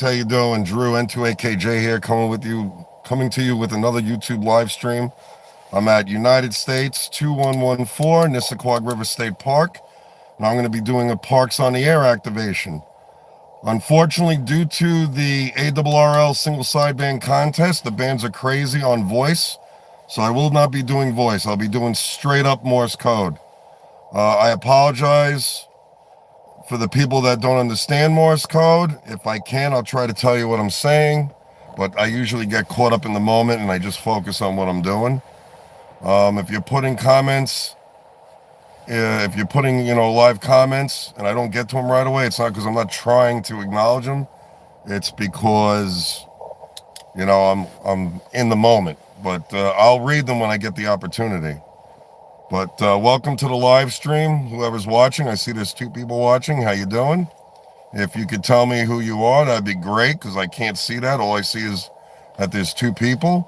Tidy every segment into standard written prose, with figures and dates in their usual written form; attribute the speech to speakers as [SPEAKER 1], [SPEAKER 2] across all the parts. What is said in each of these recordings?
[SPEAKER 1] How you doing? Drew, N2AKJ here, coming to you with another YouTube live stream. I'm at United States 2114, Nissaquag River State Park, and I'm going to be doing a Parks on the Air activation. Unfortunately, due to the ARRL single sideband contest, the bands are crazy on voice, so I will not be doing voice. I'll be doing straight up Morse code. I apologize for the people that don't understand Morse code. If I can, I'll try to tell you what I'm saying, but I usually get caught up in the moment and I just focus on what I'm doing. If you're putting comments, if you're putting, live comments and I don't get to them right away, it's not because I'm not trying to acknowledge them. It's because, I'm in the moment, but I'll read them when I get the opportunity. But welcome to the live stream. Whoever's watching, I see there's two people watching. How you doing? If you could tell me who you are, that'd be great, because I can't see that. All I see is that there's two people.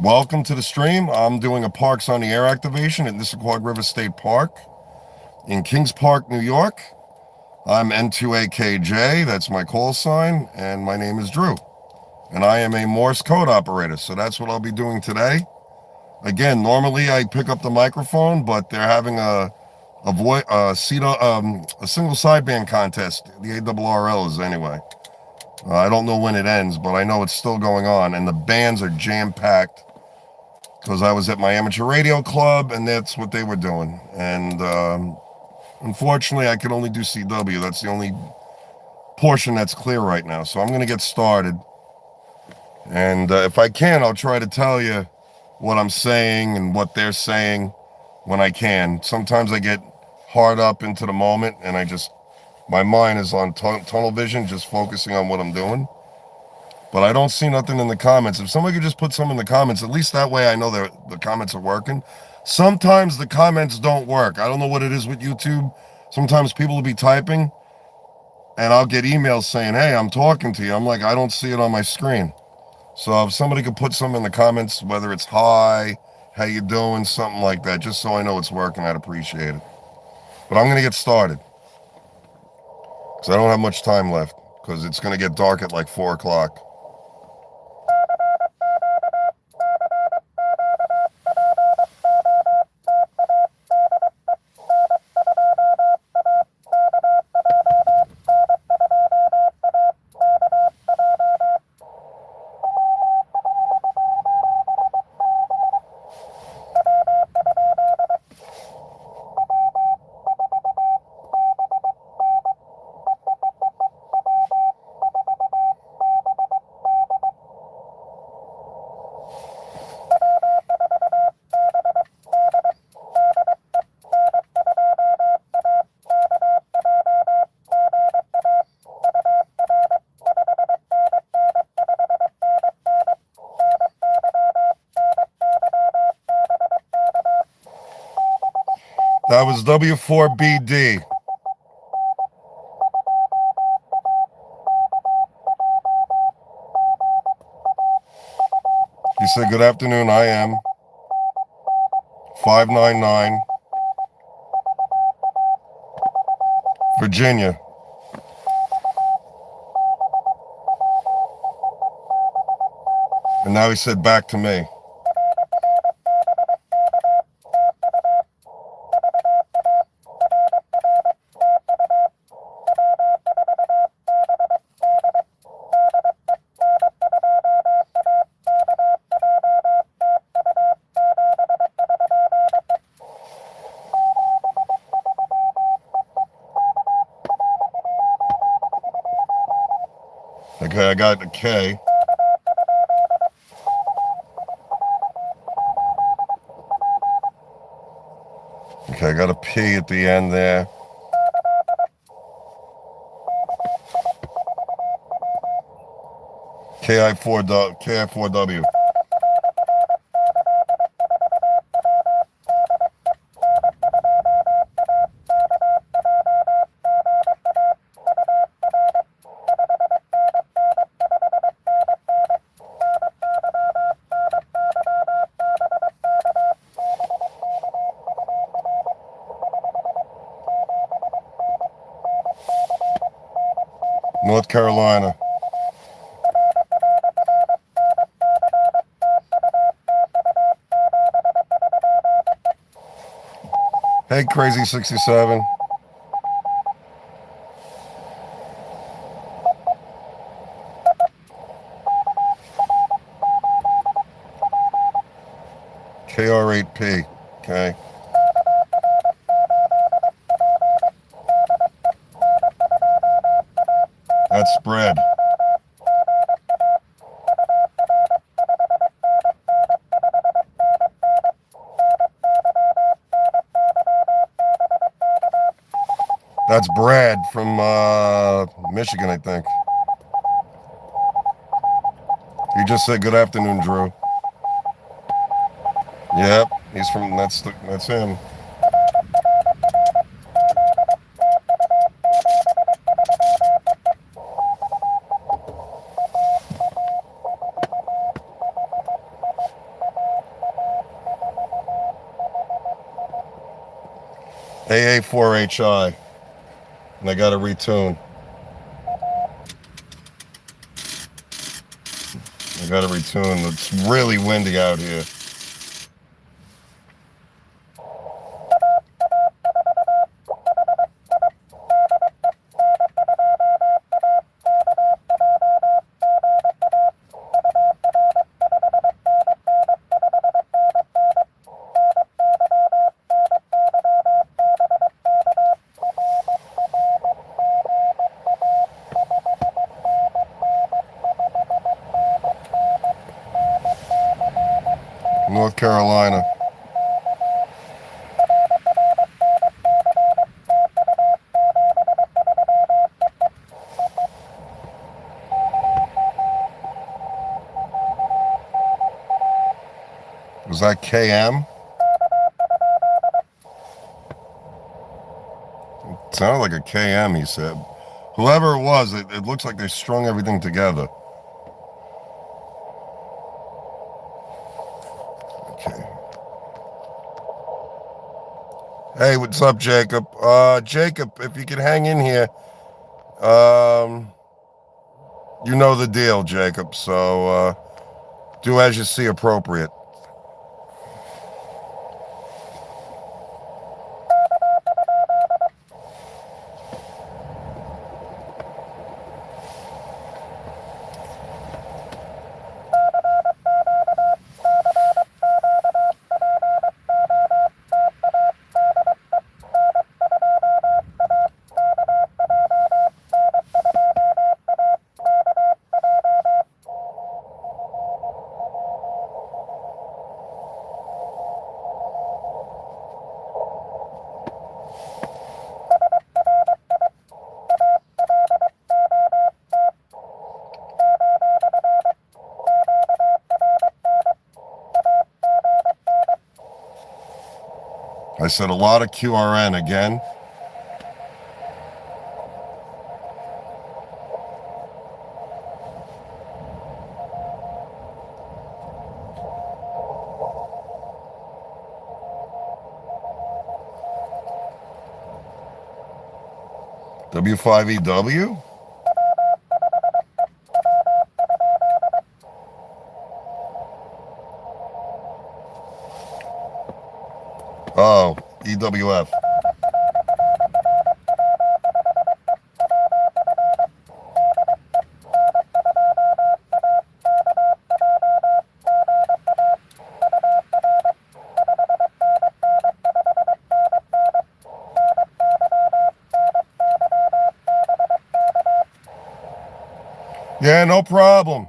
[SPEAKER 1] Welcome to the stream. I'm doing a Parks on the Air activation at Nissaquag River State Park in Kings Park, New York. I'm N2AKJ, that's my call sign, and my name is Drew. And I am a Morse code operator, so that's what I'll be doing today. Again, normally I pick up the microphone, but they're having a single sideband contest. The ARRL is anyway. I don't know when it ends, but I know it's still going on, and the bands are jam-packed because I was at my amateur radio club, and that's what they were doing. And unfortunately, I can only do CW. That's the only portion that's clear right now. So I'm going to get started. And if I can, I'll try to tell you what I'm saying and what they're saying when I can. Sometimes I get hard up into the moment and my mind is on tunnel vision, just focusing on what I'm doing. But I don't see nothing in the comments. If somebody could just put some in the comments, at least that way I know the comments are working. Sometimes the comments don't work. I don't know what it is with YouTube. Sometimes people will be typing and I'll get emails saying, hey, I'm talking to you. I'm like, I don't see it on my screen. So if somebody could put some in the comments, whether it's hi, how you doing, something like that, just so I know it's working, I'd appreciate it. But I'm going to get started because I don't have much time left because it's going to get dark at like 4 o'clock. That was W4BD. He said, good afternoon, I am 599 Virginia. And now he said back to me. Okay, I got the K. Okay, I got a P at the end there. KI4W. North Carolina. Hey, Crazy 67. KR8P. Okay. That's spread. That's Brad from Michigan, I think. He just said good afternoon, Drew. Yep, he's from that's him. AA4HI. And I got to retune. It's really windy out here. North Carolina. Was that KM? It sounded like a KM, he said. Whoever it was, it looks like they strung everything together. Okay. Hey, what's up, Jacob? Jacob, if you could hang in here, you know the deal, Jacob. So do as you see appropriate. I said a lot of QRN again. W5EW? Oh, EWF. Yeah, no problem.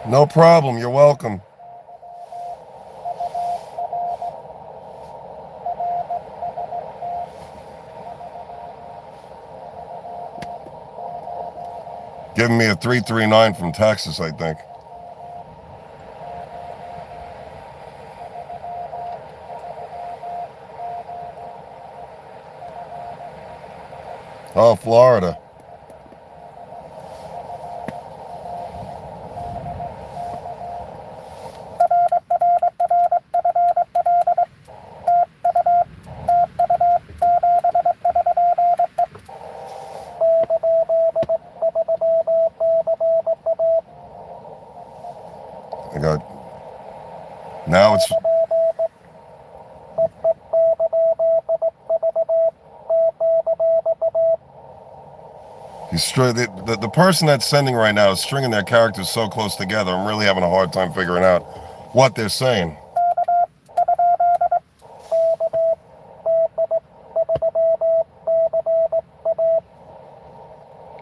[SPEAKER 1] No problem. You're welcome. Giving me a 339 from Texas, I think. Oh, Florida. The person that's sending right now is stringing their characters so close together. I'm really having a hard time figuring out what they're saying.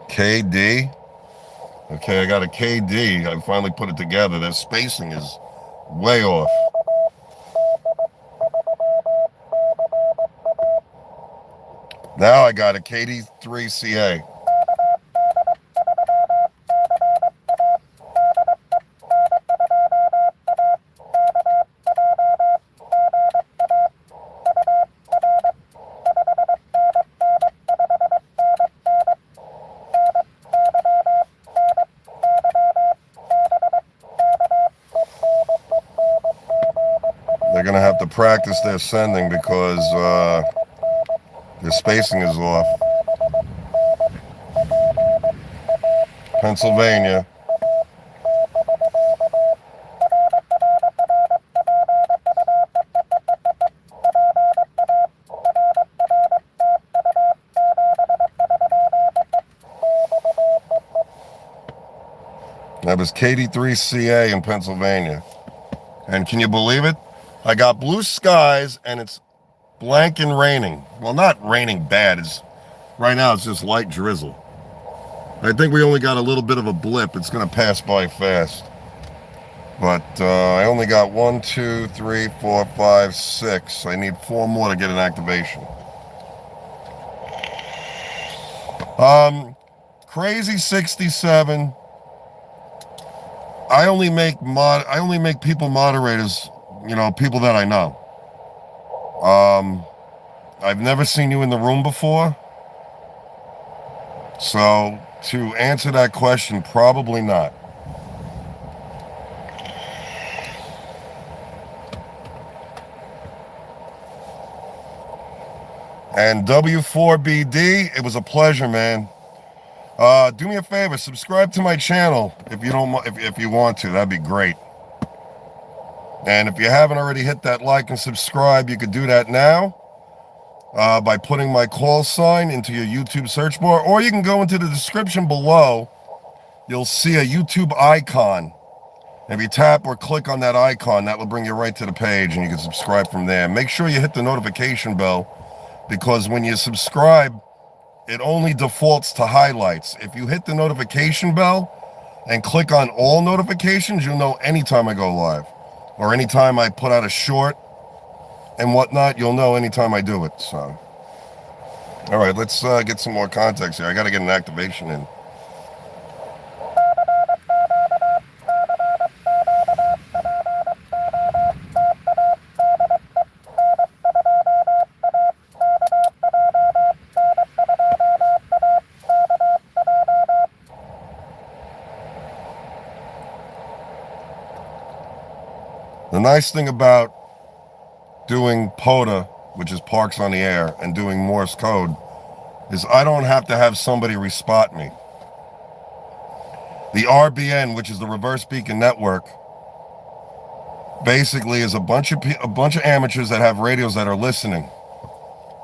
[SPEAKER 1] KD. Okay, I got a KD. I finally put it together. Their spacing is way off. Now I got a KD3CA. They're going to have to practice their sending because their spacing is off. Pennsylvania. That was KD3CA in Pennsylvania. And can you believe it? I got blue skies and it's blank and raining. Well, not raining bad. Right now it's just light drizzle. I think we only got a little bit of a blip. It's going to pass by fast. But I only got 1, 2, 3, 4, 5, 6. I need 4 more to get an activation. Crazy 67. I only make people moderators, people that I know. I've never seen you in the room before. So to answer that question, probably not. And W4BD, it was a pleasure, man. Do me a favor, subscribe to my channel if you want to. That'd be great. And if you haven't already hit that like and subscribe, you could do that now by putting my call sign into your YouTube search bar, or you can go into the description below. You'll see a YouTube icon. If you tap or click on that icon, that will bring you right to the page and you can subscribe from there. Make sure you hit the notification bell, because when you subscribe, it only defaults to highlights. If you hit the notification bell and click on all notifications, you'll know anytime I go live or anytime I put out a short and whatnot. You'll know anytime I do it. So, all right, let's get some more context here. I got to get an activation in. The nice thing about doing pota, which is parks on the air, and doing Morse code, is I don't have to have somebody respot me. The RBN, which is the Reverse Beacon Network, basically is a bunch of amateurs that have radios that are listening.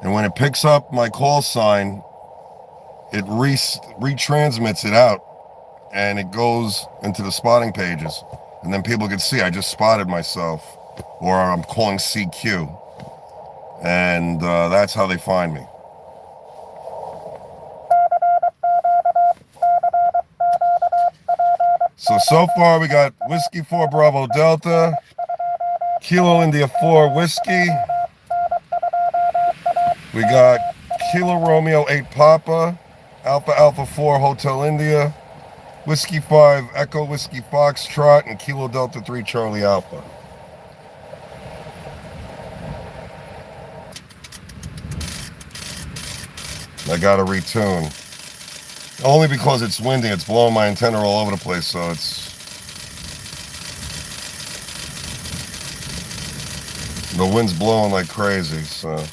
[SPEAKER 1] And when it picks up my call sign, it retransmits it out, and it goes into the spotting pages. And then people can see I just spotted myself, or I'm calling CQ. And that's how they find me. So far we got Whiskey 4 Bravo Delta, Kilo India 4 Whiskey. We got Kilo Romeo 8 Papa, Alpha Alpha 4 Hotel India, Whiskey 5 Echo Whiskey Foxtrot, and Kilo Delta 3 Charlie Alpha. I gotta retune. Only because it's windy, it's blowing my antenna all over the place, so the wind's blowing like crazy, so.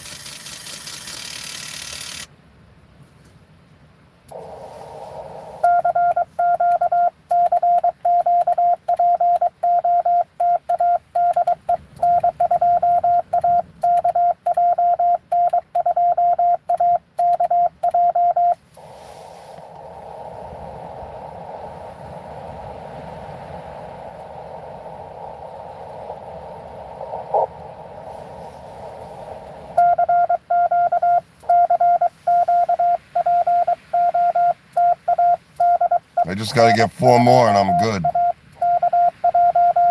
[SPEAKER 1] I just got to get 4 more and I'm good.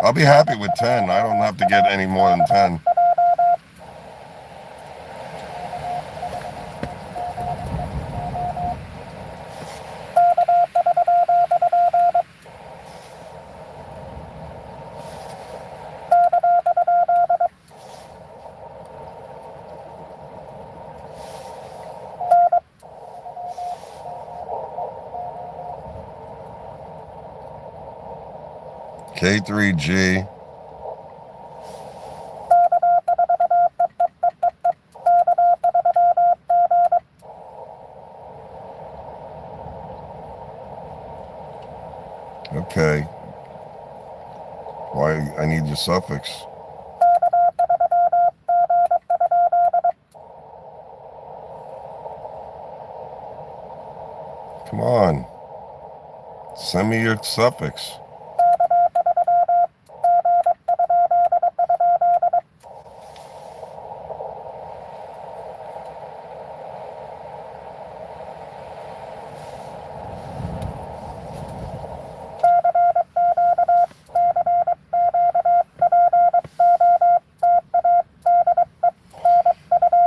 [SPEAKER 1] I'll be happy with 10. I don't have to get any more than 10. K3G. Okay. Why? I need your suffix. Come on. Send me your suffix.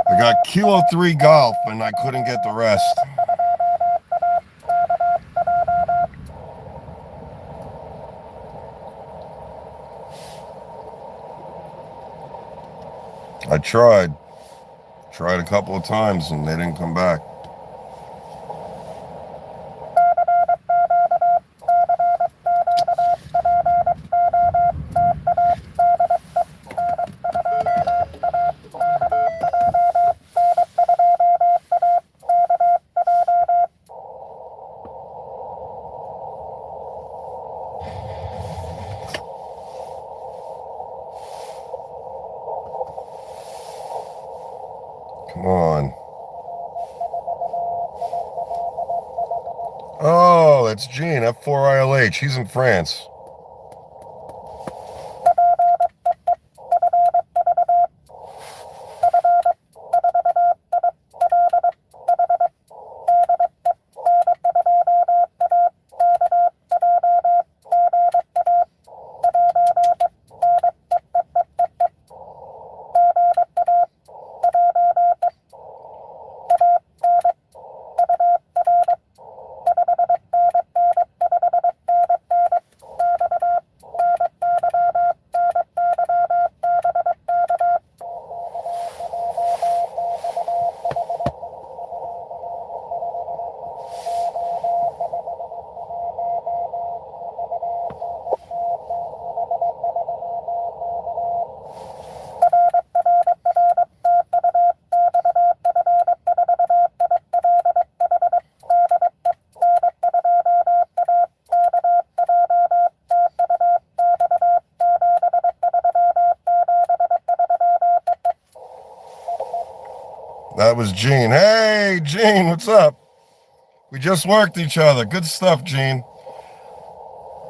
[SPEAKER 1] I got Kilo 3 Golf and I couldn't get the rest. I tried a couple of times and they didn't come back. Come on. Oh, that's Gene, F4ILH. He's in France. That was Gene. Hey, Gene, what's up? We just worked each other. Good stuff, Gene.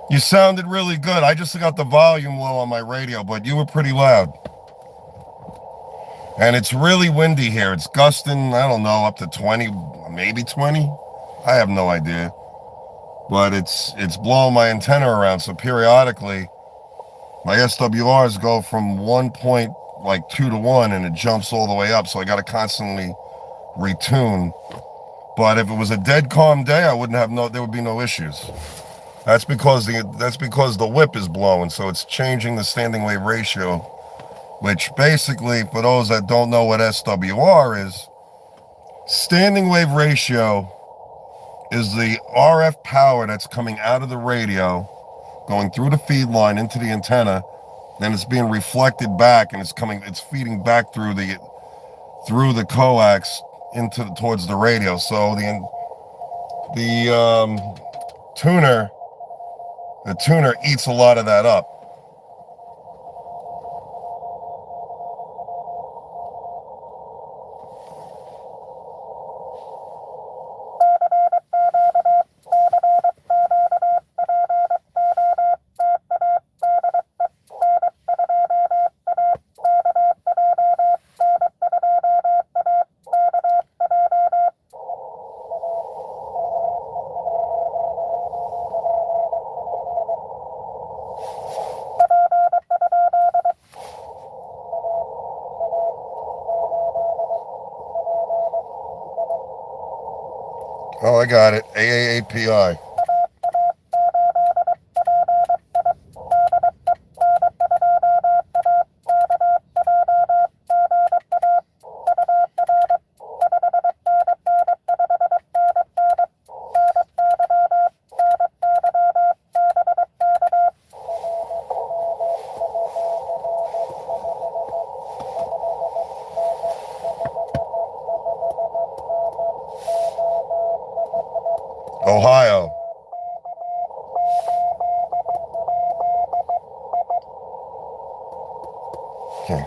[SPEAKER 1] You sounded really good. I just got the volume low on my radio, but you were pretty loud. And it's really windy here. It's gusting, I don't know, up to 20, maybe 20. I have no idea. But it's blowing my antenna around, so periodically my SWRs go from 1.2 to 1 and it jumps all the way up, so I got to constantly retune. But if it was a dead calm day, there would be no issues. That's because the whip is blowing, so it's changing the standing wave ratio, which basically, for those that don't know what SWR is, standing wave ratio is the RF power that's coming out of the radio, going through the feed line into the antenna, then it's being reflected back and it's feeding back through the coax towards the radio. So the tuner eats a lot of that up. I got it. AAAPI. Ohio. Okay.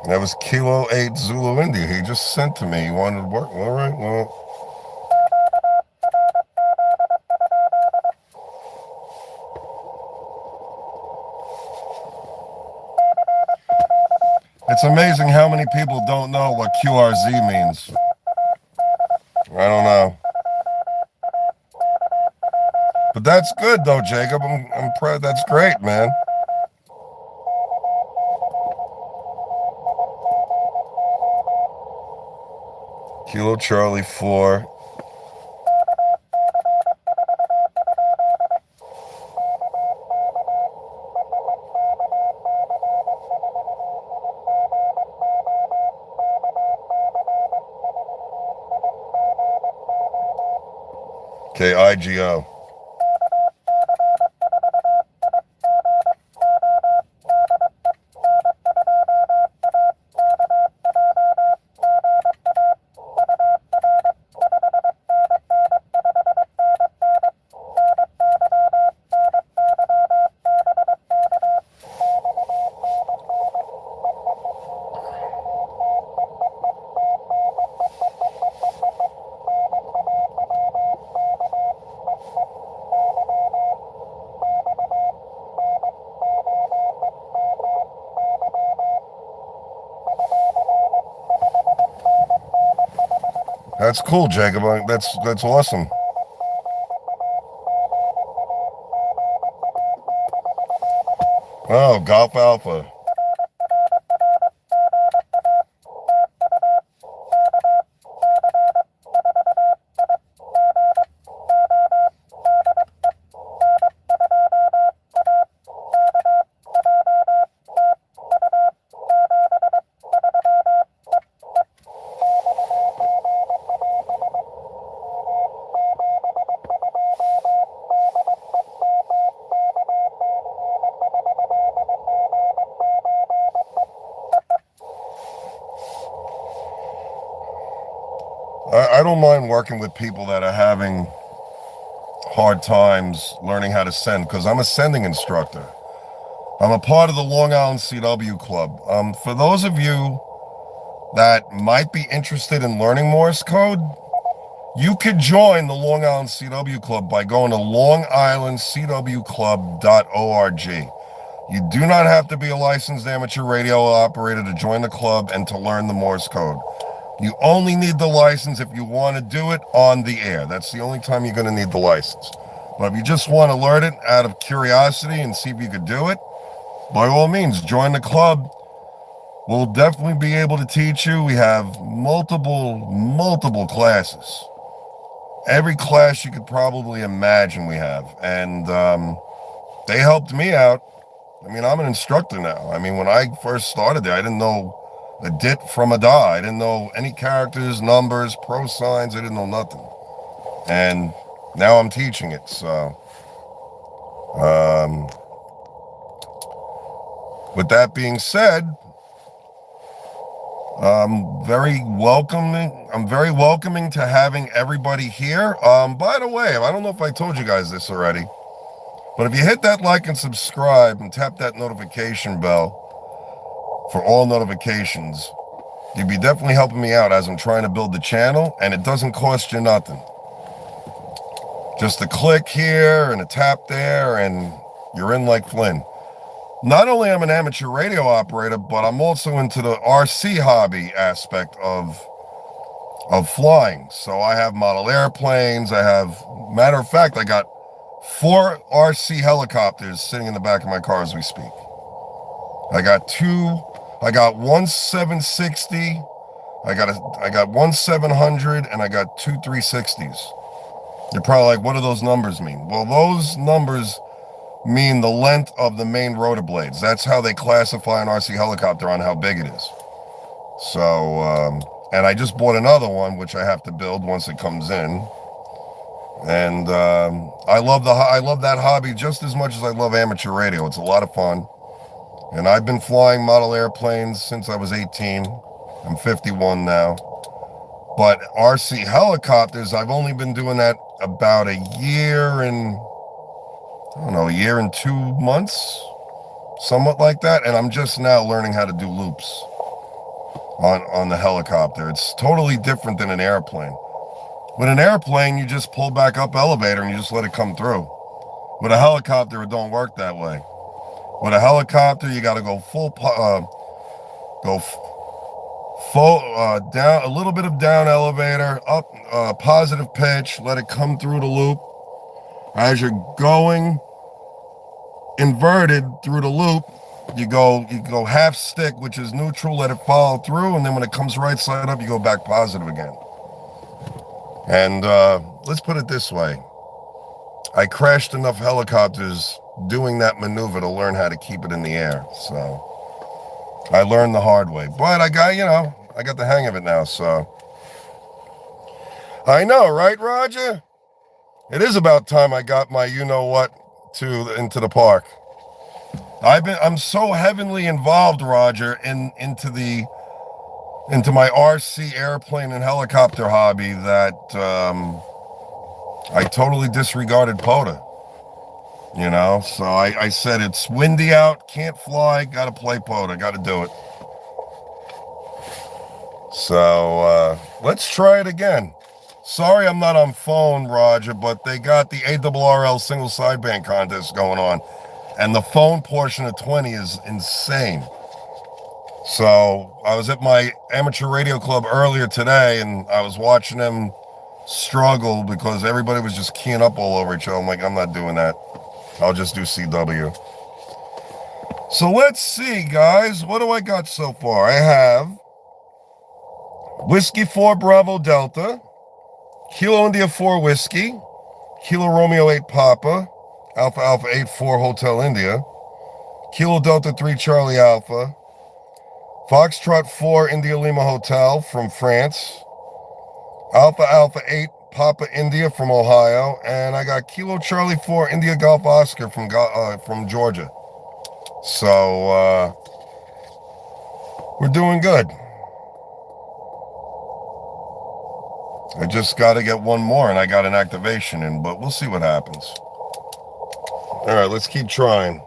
[SPEAKER 1] That was Kilo 8 Zulu India. He just sent to me. He wanted to work. All right, well. It's amazing how many people don't know what QRZ means. I don't know. But that's good, though, Jacob. I'm proud. That's great, man. Kilo Charlie 4. KIGO. That's cool, Jacob. That's awesome. Oh, Golf Alpha. I don't mind working with people that are having hard times learning how to send because I'm a sending instructor. I'm a part of the Long Island CW Club. For those of you that might be interested in learning Morse code, you could join the Long Island CW Club by going to longislandcwclub.org. You do not have to be a licensed amateur radio operator to join the club and to learn the Morse code. You only need the license if you want to do it on the air. That's the only time you're going to need the license. But if you just want to learn it out of curiosity and see if you could do it, by all means, join the club. We'll definitely be able to teach you. We have multiple classes. Every class you could probably imagine we have. And they helped me out. I mean, I'm an instructor now. I mean, when I first started there, I didn't know a dit from a da. I didn't know any characters, numbers, pro signs. I didn't know nothing. And now I'm teaching it. So, with that being said, Very welcoming. I'm very welcoming to having everybody here. By the way, I don't know if I told you guys this already, but if you hit that like and subscribe and tap that notification bell for all notifications, you'd be definitely helping me out as I'm trying to build the channel, and it doesn't cost you nothing. Just a click here and a tap there, and you're in like Flynn. Not only am I an amateur radio operator, but I'm also into the RC hobby aspect of flying. So I have model airplanes. Matter of fact, I got 4 RC helicopters sitting in the back of my car as we speak. I got one 760, I got one 700, and I got 2 360s. You're probably like, what do those numbers mean? Well, those numbers mean the length of the main rotor blades. That's how they classify an RC helicopter on how big it is. So, and I just bought another one, which I have to build once it comes in. And I love that hobby just as much as I love amateur radio. It's a lot of fun. And I've been flying model airplanes since I was 18. I'm 51 now. But RC helicopters, I've only been doing that about a year and 2 months, somewhat like that. And I'm just now learning how to do loops on the helicopter. It's totally different than an airplane. With an airplane, you just pull back up elevator and you just let it come through. With a helicopter, it don't work that way. With a helicopter, you got to go down, a little bit of down elevator, up positive pitch, let it come through the loop. As you're going inverted through the loop, you go half stick, which is neutral, let it follow through, and then when it comes right side up, you go back positive again. And let's put it this way. I crashed enough helicopters doing that maneuver to learn how to keep it in the air. So I learned the hard way, but I got the hang of it now. So I know, right, Roger? It is about time I got my you-know-what into the park. I'm so heavily involved, Roger, into my RC airplane and helicopter hobby that I totally disregarded pota. So I said, it's windy out, can't fly, gotta play pota, gotta do it. So let's try it again. Sorry I'm not on phone, Roger, but they got the ARRL single sideband contest going on, and the phone portion of 20 is insane. So I was at my amateur radio club earlier today, and I was watching them struggle because everybody was just keying up all over each other. I'm like, I'm not doing that. I'll just do CW. So let's see, guys. What do I got so far? I have Whiskey 4 Bravo Delta, Kilo India 4 Whiskey, Kilo Romeo 8 Papa, Alpha Alpha 8 4 Hotel India, Kilo Delta 3 Charlie Alpha, Foxtrot 4 India Lima Hotel from France, Alpha Alpha 8 Papa India from Ohio, and I got Kilo Charlie 4 India Golf Oscar from Georgia. So we're doing good. I just got to get one more, and I got an activation in, but we'll see what happens. All right, let's keep trying.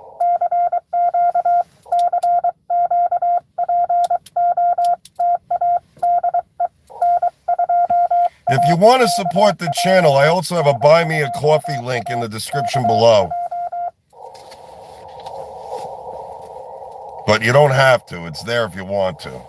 [SPEAKER 1] If you want to support the channel, I also have a Buy Me a Coffee link in the description below. But you don't have to. It's there if you want to.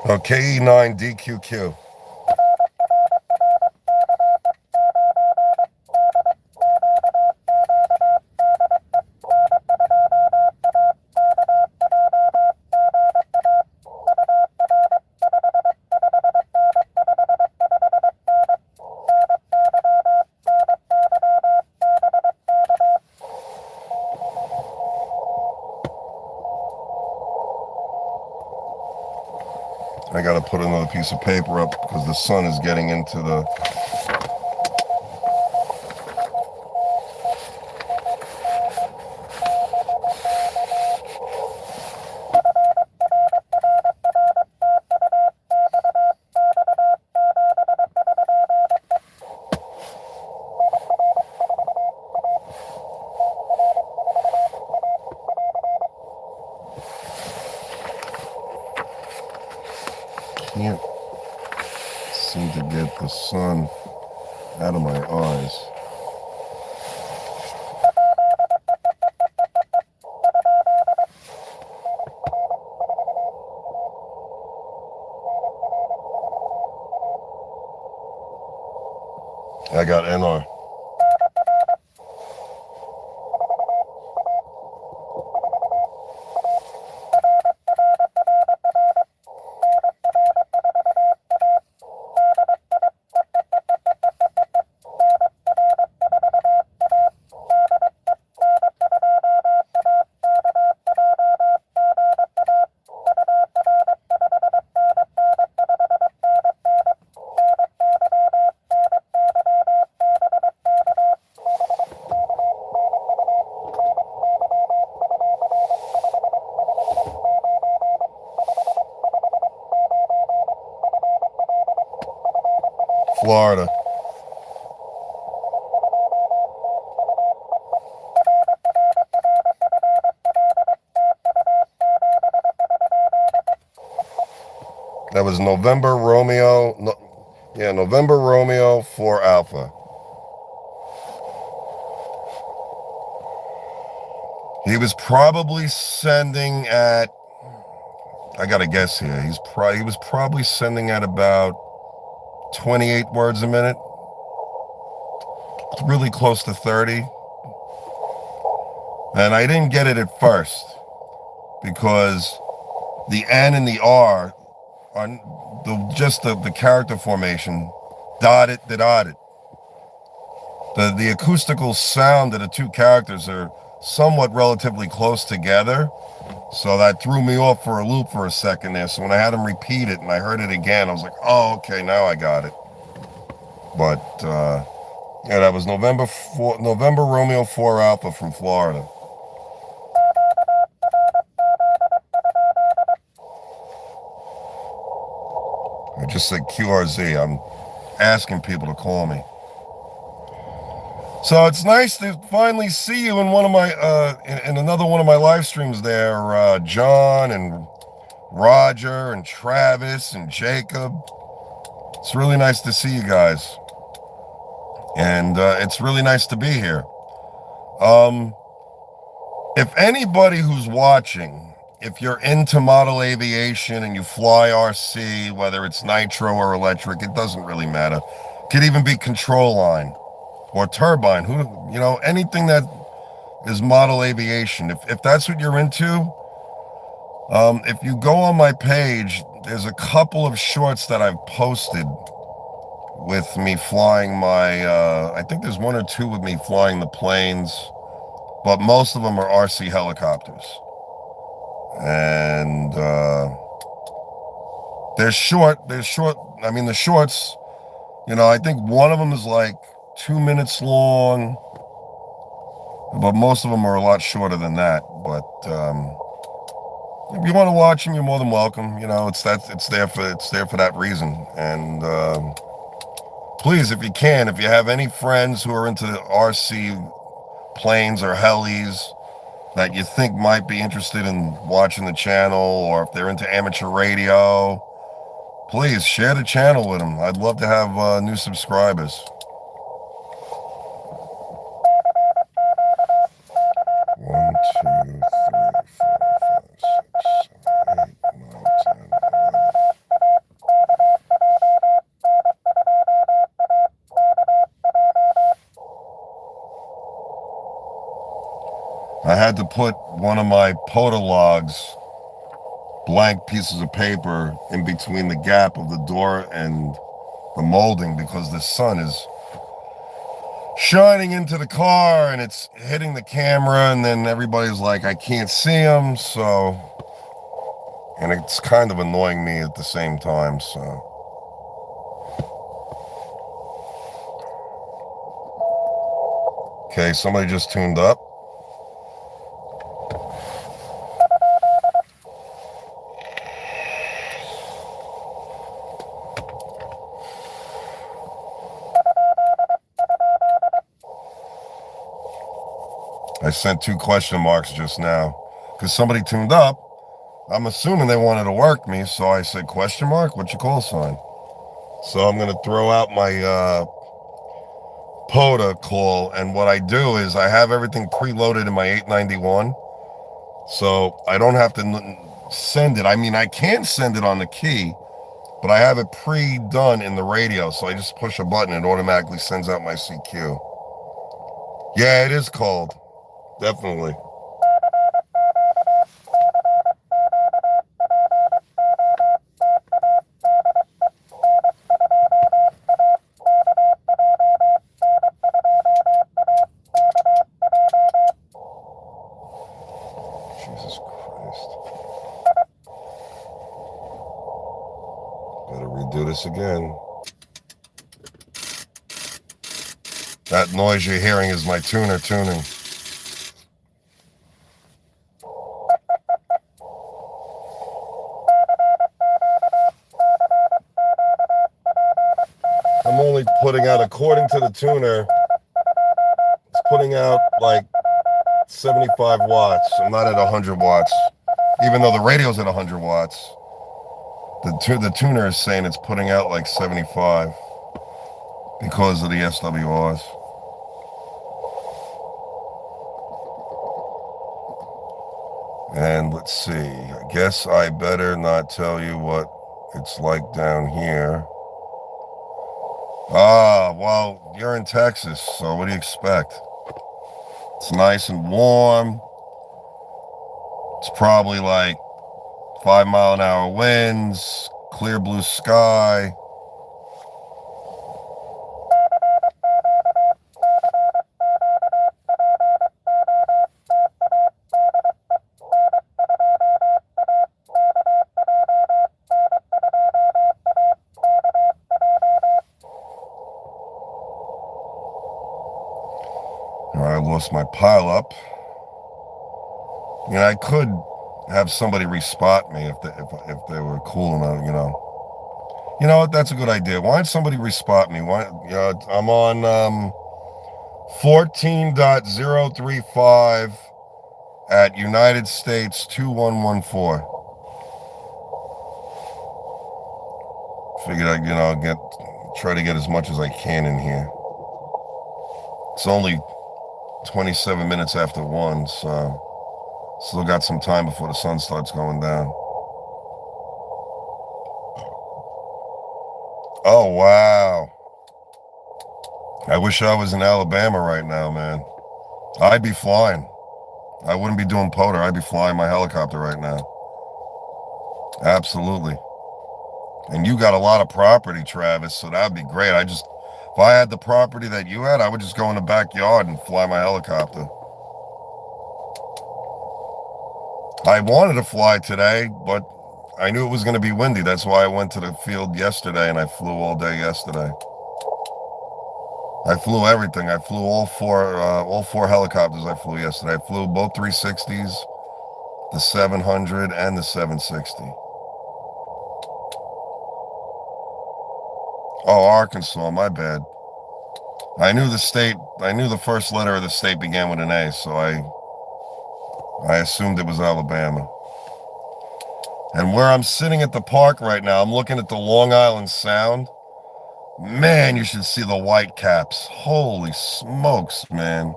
[SPEAKER 1] Okay, KE9DQQ. I gotta put another piece of paper up because the sun is getting into the... Can't seem to get the sun out of my eyes. I got NR. Florida. That was November Romeo. November Romeo 4 Alpha. He was probably sending at, I gotta guess here, he was probably sending at about 28 words a minute. Really close to 30. And I didn't get it at first because the N and the R are the character formation, dotted. The acoustical sound of the two characters are somewhat relatively close together. So that threw me off for a loop for a second there. So when I had him repeat it and I heard it again, I was like, oh, okay, now I got it. But, yeah, that was November Romeo 4 Alpha from Florida. I just said QRZ. I'm asking people to call me. So it's nice to finally see you in one of my, in another one of my live streams there, John and Roger and Travis and Jacob. It's really nice to see you guys. And it's really nice to be here. If anybody who's watching, if you're into model aviation and you fly RC, whether it's nitro or electric, it doesn't really matter. Could even be control line or turbine, anything that is model aviation. If that's what you're into, if you go on my page, there's a couple of shorts that I've posted with me flying my, I think there's one or two with me flying the planes, but most of them are RC helicopters. And they're short. I mean, the shorts, I think one of them is like 2 minutes long, but most of them are a lot shorter than that. But if you want to watch them, you're more than welcome. It's there for that reason. And please, if you have any friends who are into RC planes or helis that you think might be interested in watching the channel, or if they're into amateur radio, please share the channel with them. I'd love to have new subscribers. 1, 2, 3, 4, 5, 6, 7, 8, 9, 10, 11. I had to put one of my pota logs, blank pieces of paper, in between the gap of the door and the molding because the sun is shining into the car and it's hitting the camera, and then everybody's like, I can't see them. So And it's kind of annoying me at the same time, so. Okay, somebody just tuned up. I sent 2 question marks just now because somebody tuned up. I'm assuming they wanted to work me, so I said question mark, what's your call sign? So I'm going to throw out my pota call, and what I do is I have everything preloaded in my 891, so I don't have to send it. I mean, I can send it on the key, but I have it pre-done in the radio, so I just push a button, it automatically sends out my CQ. Yeah, it is cold, definitely. Jesus Christ. Gotta redo this again. That noise you're hearing is my tuner tuning. I'm only putting out, according to the tuner, it's putting out like 75 watts. I'm not at 100 watts. Even though the radio's at 100 watts, the tuner is saying it's putting out like 75 because of the SWRs. And let's see, I guess I better not tell you what it's like down here. Ah, well, you're in Texas, so what do you expect? It's nice and warm. It's probably like 5-mile-an-hour winds, clear blue sky. I lost my pile up. You know, I could have somebody respot me if they were cool enough, you know. You know what? That's a good idea. Why don't somebody respot me? Why? You know, I'm on 14.035 at United States 2114. Figured I'd, you know, try to get as much as I can in here. It's only 27 minutes after 1, so still got some time before the sun starts going down. Oh, wow. I wish I was in Alabama right now, man. I'd be flying. I wouldn't be doing pota. I'd be flying my helicopter right now. Absolutely. And you got a lot of property, Travis, so that'd be great. If I had the property that you had, I would just go in the backyard and fly my helicopter. I wanted to fly today, but I knew it was going to be windy. That's why I went to the field yesterday, and I flew all day yesterday. I flew everything. I flew all four helicopters I flew yesterday. I flew both 360s, the 700, and the 760. Oh, Arkansas, my bad. I knew the first letter of the state began with an A, so I assumed it was Alabama. And where I'm sitting at the park right now, I'm looking at the Long Island Sound. Man, you should see the white caps. Holy smokes, man.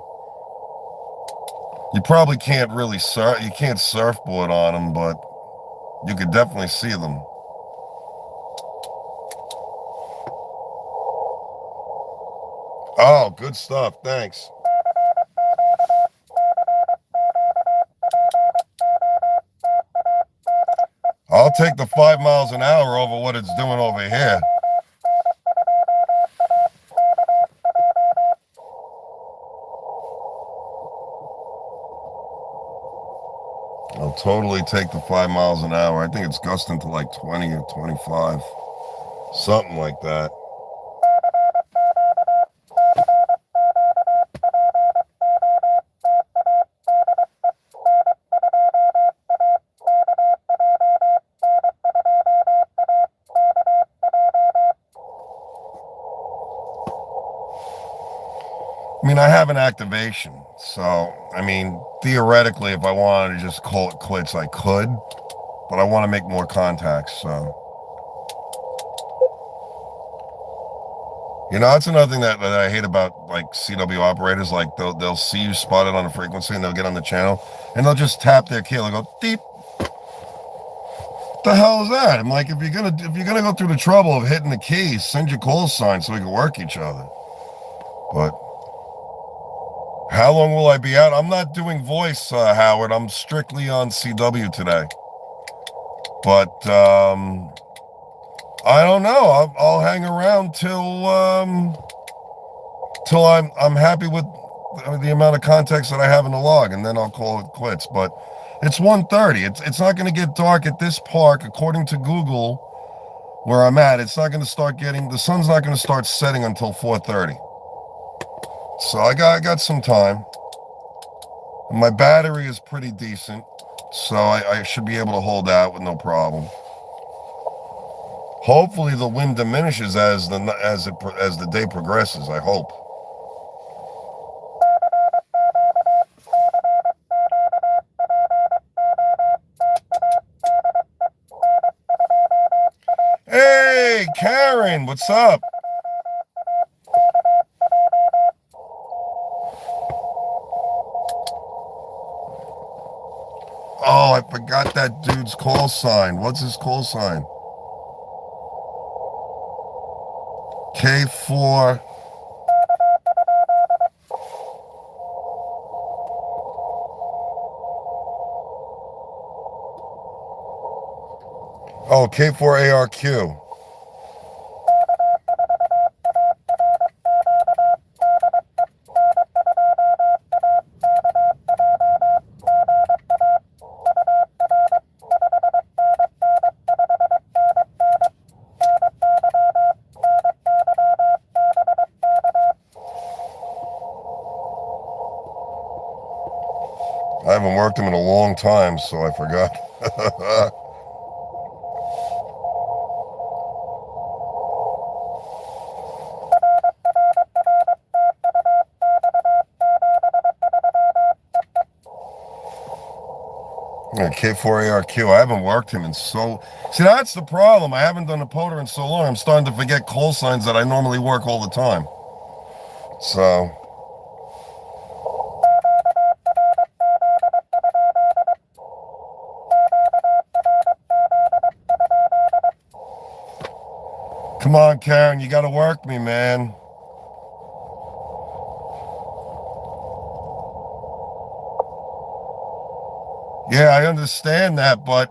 [SPEAKER 1] You probably can't really you can't surfboard on them, but you could definitely see them. Oh, good stuff. Thanks. I'll take the 5 miles an hour over what it's doing over here. I'll totally take the 5 miles an hour. I think it's gusting to like 20 or 25, something like that. I mean, I have an activation, so, I mean, theoretically, if I wanted to just call it quits, I could, but I want to make more contacts, so. You know, that's another thing that I hate about, like, CW operators. Like, they'll see you spotted on a frequency, and they'll get on the channel, and they'll just tap their key. They'll go, deep. What the hell is that? I'm like, if you're gonna go through the trouble of hitting the key, send your call sign so we can work each other. But how long will I be out? I'm not doing voice, Howard. I'm strictly on CW today. But I don't know. I'll hang around till I'm happy with the amount of contacts that I have in the log, and then I'll call it quits. But it's 1:30. It's not going to get dark at this park, according to Google, where I'm at. It's not going to start getting, the sun's not going to start setting until 4:30. So I got some time. And my battery is pretty decent, so I should be able to hold out with no problem. Hopefully the wind diminishes as the day progresses. I hope. Hey, Karen, what's up? Oh, I forgot that dude's call sign. What's his call sign? K4. Oh, K4ARQ. I haven't worked him in a long time, so I forgot. Yeah, K4ARQ. I haven't worked him in so... See, that's the problem. I haven't done a pota in so long. I'm starting to forget call signs that I normally work all the time. So... Come on, Karen, you gotta work me, man. Yeah, I understand that, but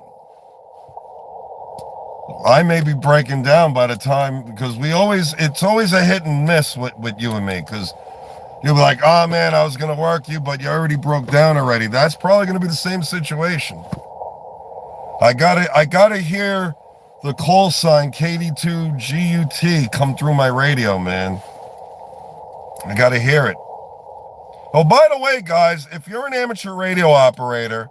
[SPEAKER 1] I may be breaking down by the time, because it's always a hit and miss with you and me, because you'll be like, oh man, I was gonna work you, but you already broke down already. That's probably gonna be the same situation. I gotta hear the call sign KD2GUT come through my radio, man. I gotta hear it. Oh, by the way, guys, if you're an amateur radio operator,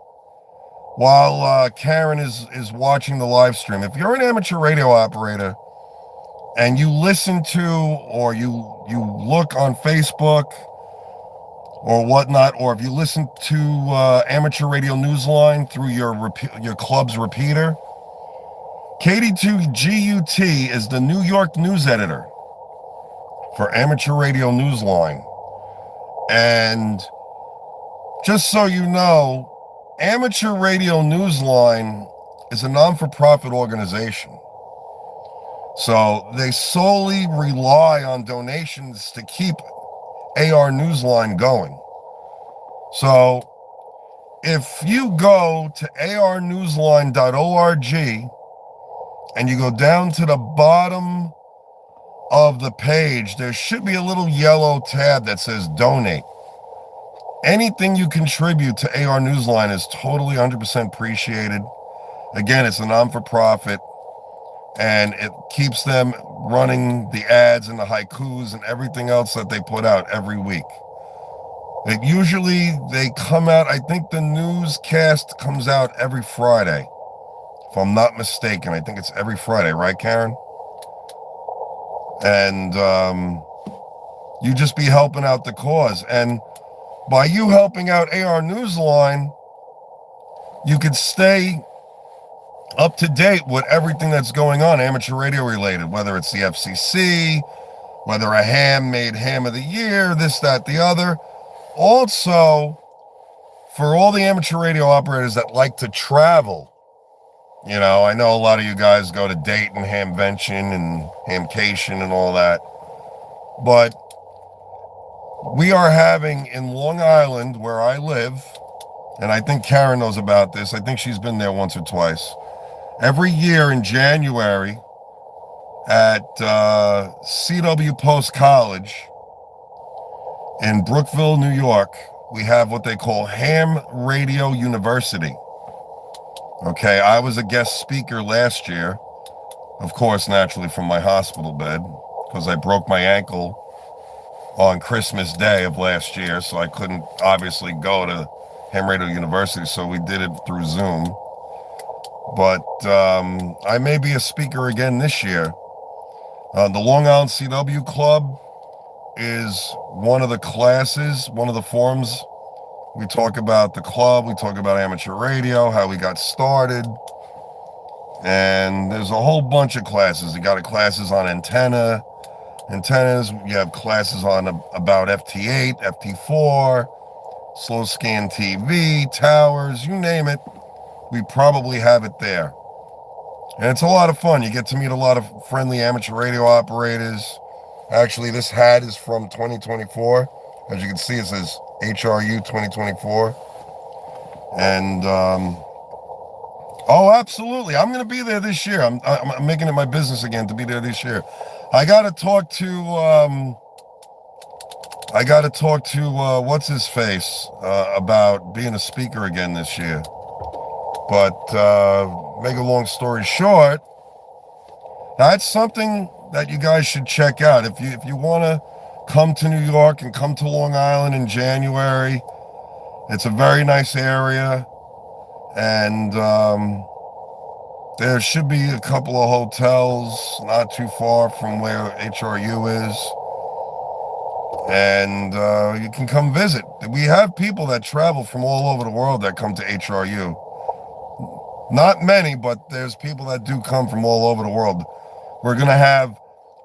[SPEAKER 1] while Karen is watching the live stream, if you're an amateur radio operator and you listen to, or you look on Facebook or whatnot, or if you listen to Amateur Radio Newsline through your club's repeater, KD2GUT is the New York news editor for Amateur Radio Newsline. And just so you know, Amateur Radio Newsline is a non-for-profit organization. So they solely rely on donations to keep AR Newsline going. So if you go to arnewsline.org and you go down to the bottom of the page, there should be a little yellow tab that says donate. Anything you contribute to AR Newsline is totally 100% appreciated. Again, it's a non-for-profit, and it keeps them running the ads and the haikus and everything else that they put out every week. They come out, I think the newscast comes out every Friday, if I'm not mistaken. I think it's every Friday, right, Karen? And you just be helping out the cause. And by you helping out AR Newsline, you could stay up to date with everything that's going on, amateur radio related, whether it's the FCC, whether a ham made ham of the year, this, that, the other. Also, for all the amateur radio operators that like to travel, I know a lot of you guys go to Dayton, Hamvention, and Hamcation and all that, but we are having in Long Island, where I live, and I think Karen knows about this, I think she's been there once or twice, every year in January at CW Post College in Brookville, New York, we have what they call Ham Radio University. Okay, I was a guest speaker last year, of course, naturally from my hospital bed, because I broke my ankle on Christmas Day of last year, so I couldn't obviously go to Ham Radio University, so we did it through Zoom. But I may be a speaker again this year. The Long Island CW Club is one of the classes, one of the forums. We talk about the club, we talk about amateur radio, how we got started, and there's a whole bunch of classes. You got classes on antennas, you have classes on about FT8, FT4, slow scan TV, towers, you name it, we probably have it there. And it's a lot of fun. You get to meet a lot of friendly amateur radio operators. Actually, this hat is from 2024. As you can see, it says HRU 2024. And, oh, absolutely. I'm going to be there this year. I'm making it my business again to be there this year. I got to talk to what's his face, about being a speaker again this year. But, make a long story short, that's something that you guys should check out. If you want to come to New York and come to Long Island in January, it's a very nice area, and there should be a couple of hotels not too far from where HRU is, and you can come visit. We have people that travel from all over the world that come to HRU. Not many, but there's people that do come from all over the world. We're going to have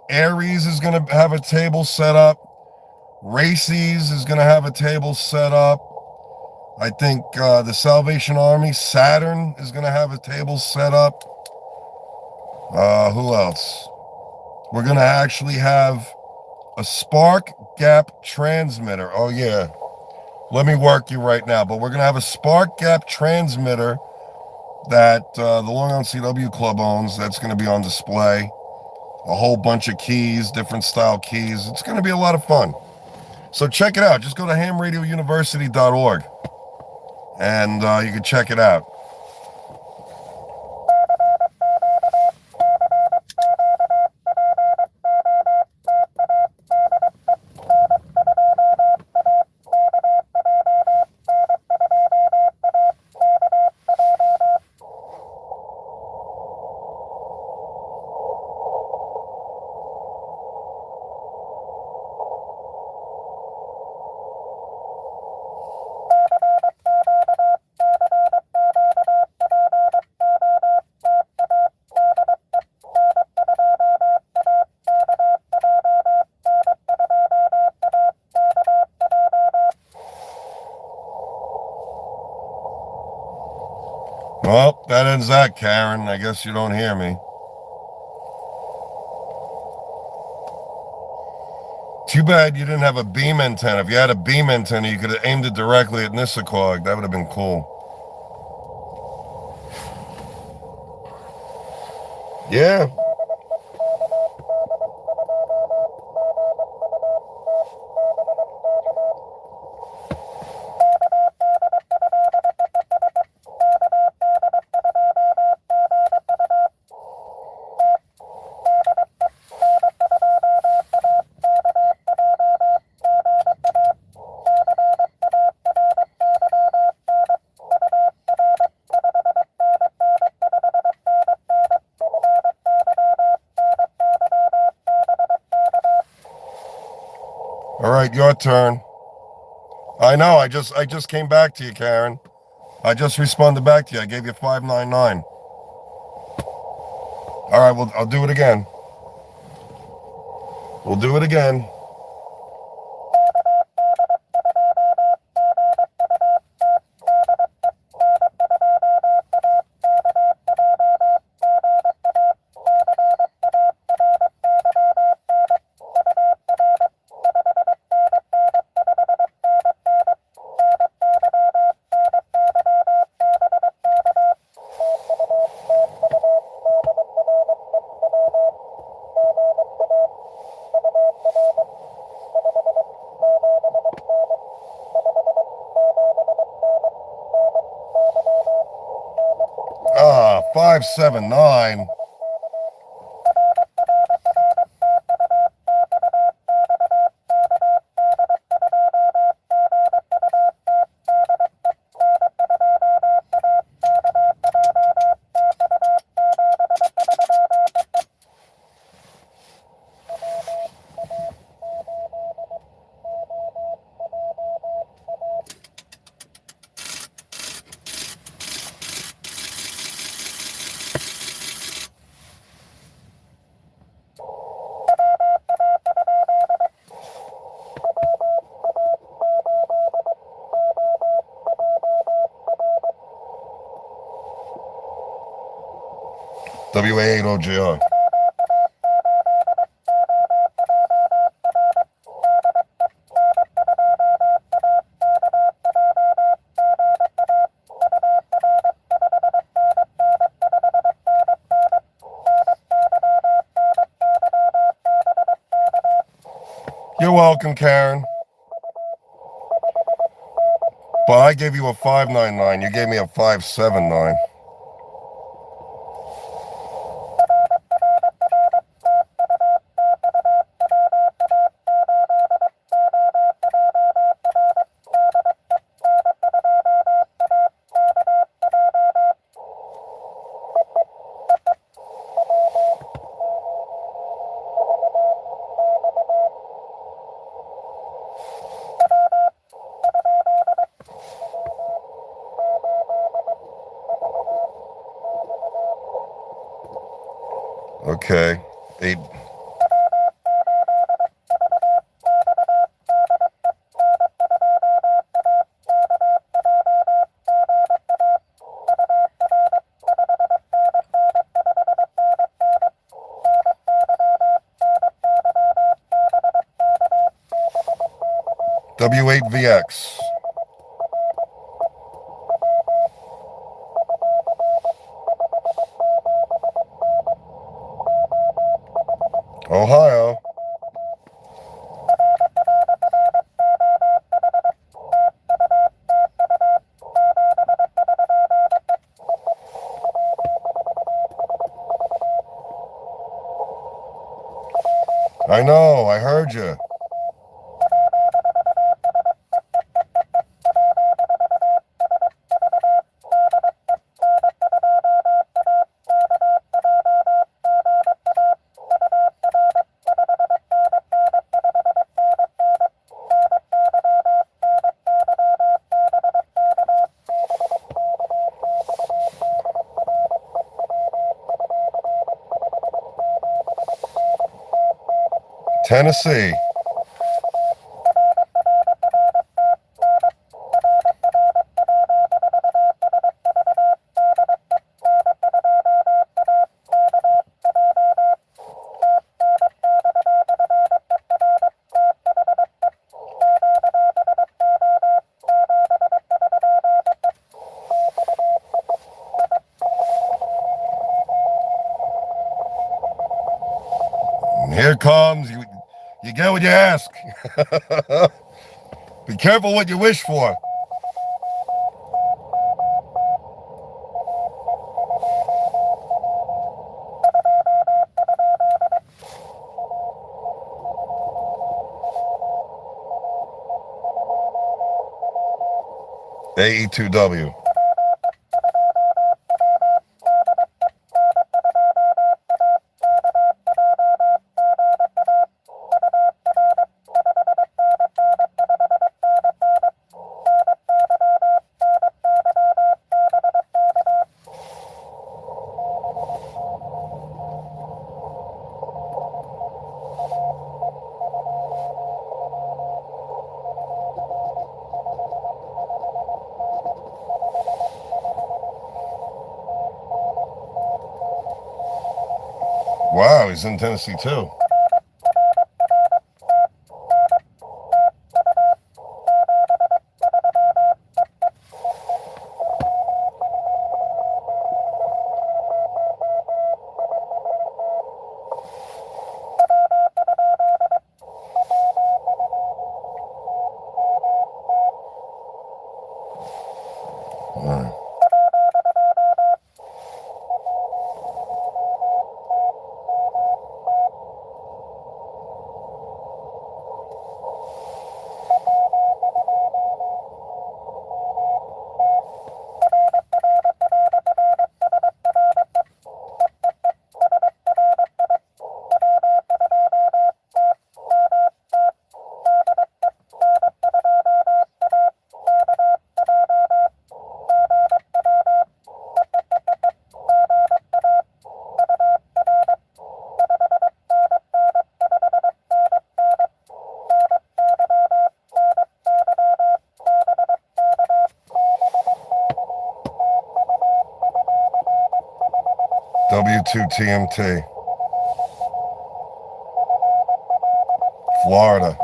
[SPEAKER 1] Aries is going to have a table set up. Races is going to have a table set up. I think the Salvation Army, Saturn, is going to have a table set up. Who else? We're going to actually have a spark gap transmitter. Oh, yeah. Let me work you right now. But we're going to have a spark gap transmitter that the Long Island CW Club owns. That's going to be on display. A whole bunch of keys, different style keys. It's going to be a lot of fun. So check it out. Just go to hamradiouniversity.org and you can check it out. Well, that ends that, Karen. I guess you don't hear me. Too bad you didn't have a beam antenna. If you had a beam antenna, you could have aimed it directly at Nissaquag. That would have been cool. Yeah. All right, your turn. I know. I just came back to you, Karen. I just responded back to you. I gave you 599. All right, well, I'll do it again. We'll do it again. Ah, 579. WA8OJR. You're welcome, Karen. But I gave you a 599. You gave me a 579. Okay. 8. W8VX. Ohio. I know, I heard you. Tennessee. And here it comes. You get what you ask. Be careful what you wish for. AE2W. Wow, he's in Tennessee too. All right. W2TMT, Florida.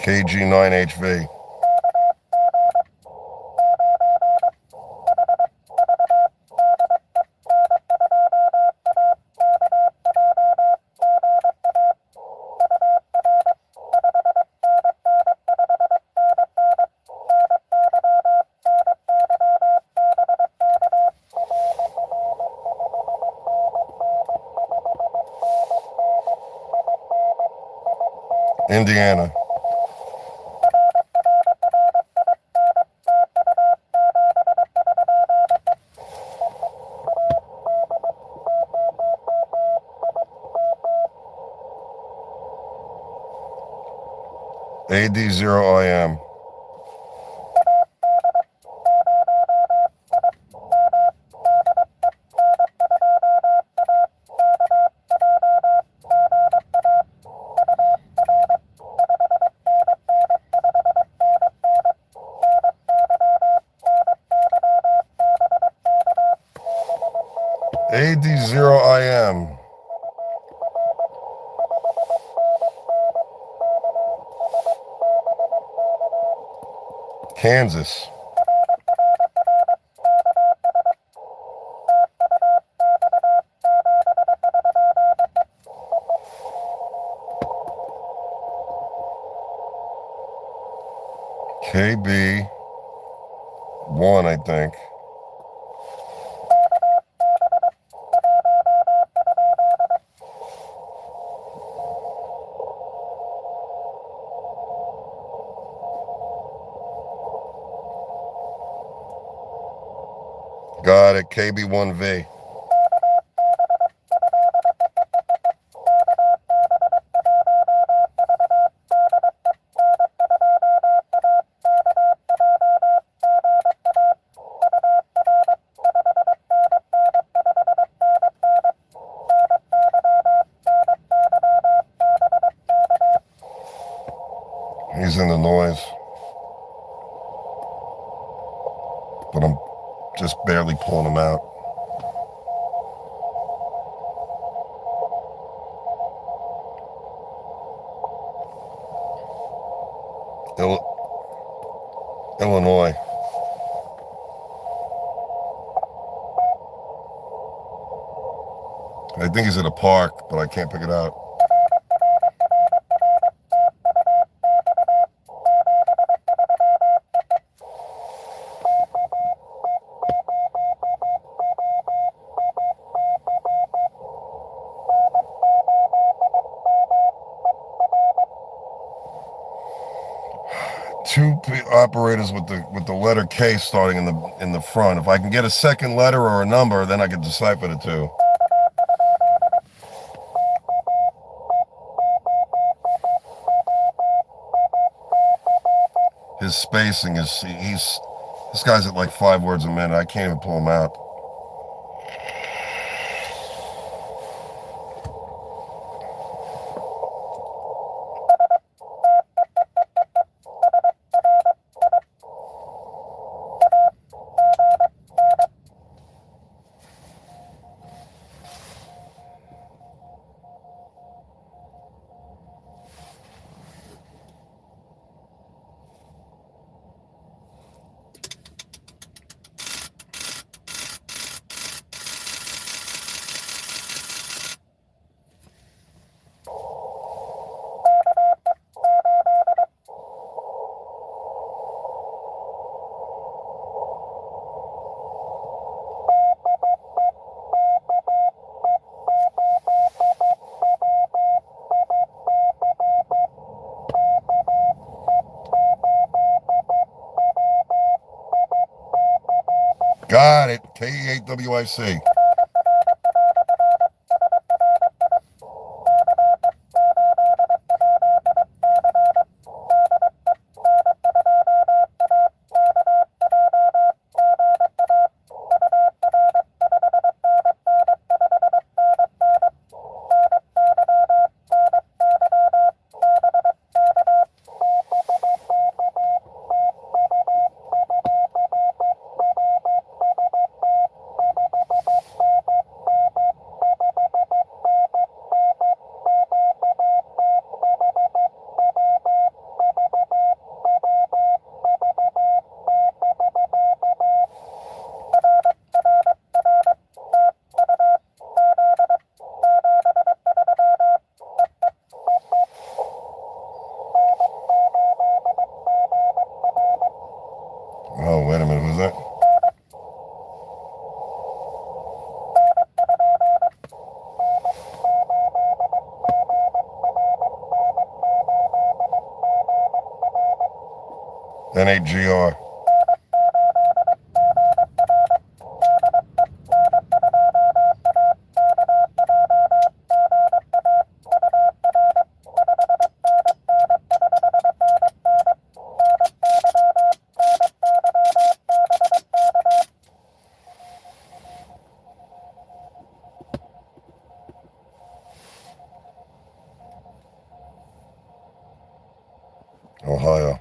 [SPEAKER 1] KG9HV. Indiana. AD0IM. AD0IM. Kansas. KB1, I think. Got it, KB1V. He's in the noise, but I'm just barely pulling him out. Illinois. I think he's at a park, but I can't pick it out. Two operators with the letter K starting in the front. If I can get a second letter or a number, then I can decipher the two. his spacing is, this guy's at like 5 words a minute. I can't even pull him out. Got it. K8WIC. Oh, wait a minute, who's that? N8GR. Ohio.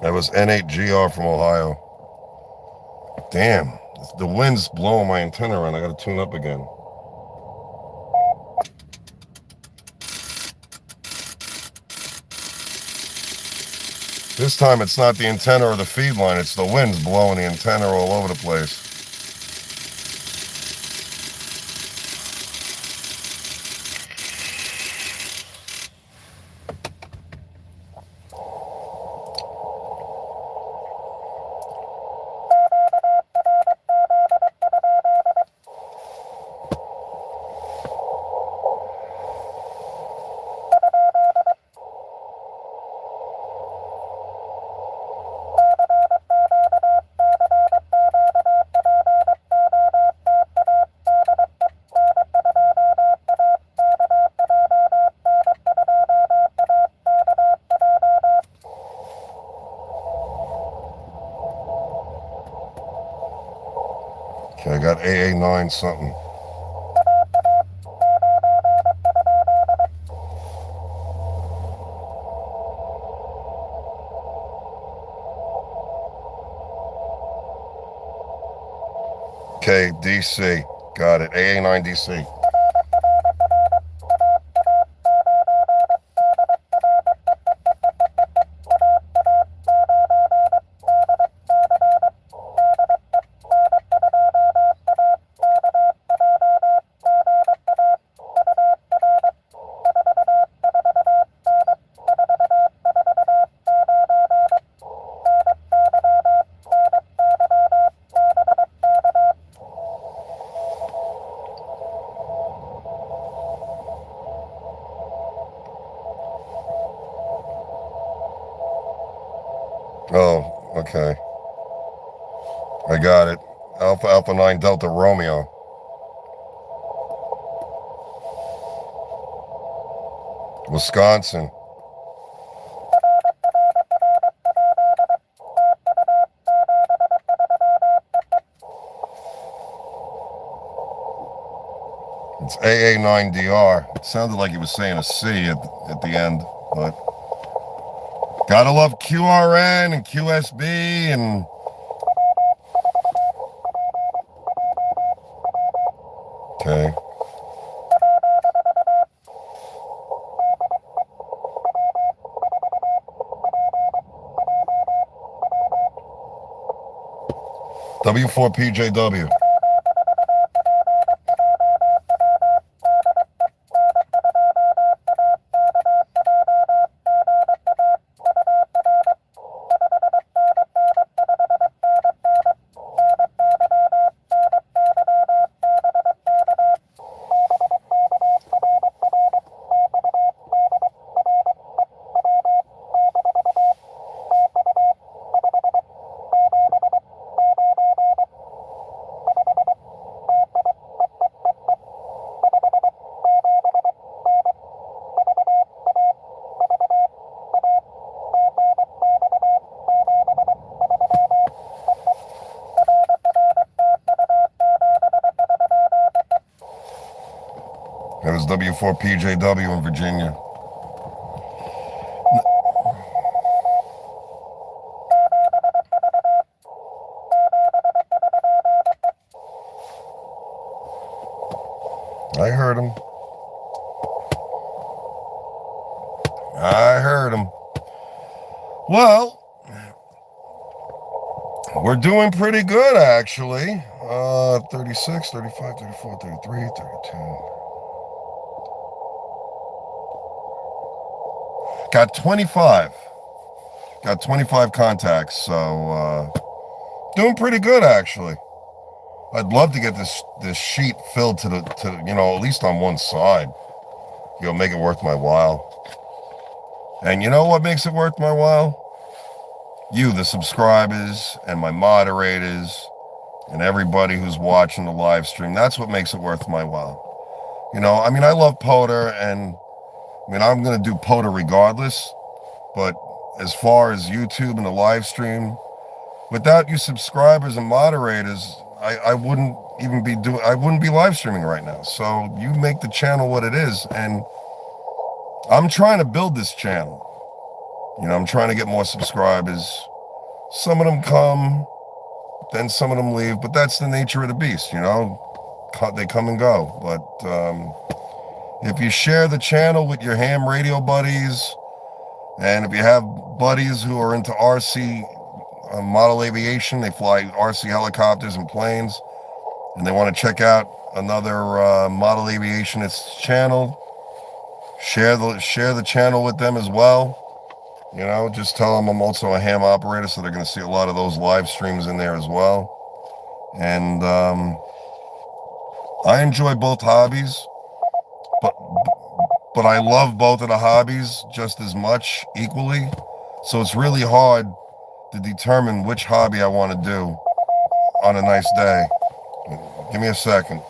[SPEAKER 1] That was N8GR from Ohio. Damn, the wind's blowing my antenna around. I gotta tune up again. This time it's not the antenna or the feed line, it's the wind's blowing the antenna all over the place. Okay, I got AA9 something. Okay, DC. Got it. AA9 DC. Oh, okay. I got it. Alpha Alpha 9 Delta Romeo. Wisconsin. It's AA9DR. It sounded like he was saying a C at the end, but gotta love QRN and QSB and okay. W4PJW. It was W4PJW in Virginia. I heard him. I heard him. Well, we're doing pretty good, actually. 36, 35, 34, 33, 32. Got 25. Got 25 contacts, so doing pretty good, actually. I'd love to get this sheet filled to at least on one side. Make it worth my while. And you know what makes it worth my while? You, the subscribers, and my moderators, and everybody who's watching the live stream. That's what makes it worth my while. I love pota, and I'm going to do pota regardless. But as far as YouTube and the live stream, without you subscribers and moderators, I wouldn't be live streaming right now. So you make the channel what it is, and I'm trying to build this channel. I'm trying to get more subscribers. Some of them come, then some of them leave, but that's the nature of the beast, They come and go. But if you share the channel with your ham radio buddies, and if you have buddies who are into RC model aviation, they fly RC helicopters and planes, and they want to check out another model aviationist channel, share the channel with them as well. Just tell them I'm also a ham operator, so they're going to see a lot of those live streams in there as well. And I enjoy both hobbies, but I love both of the hobbies just as much, equally. So it's really hard to determine which hobby I want to do on a nice day. Give me a second.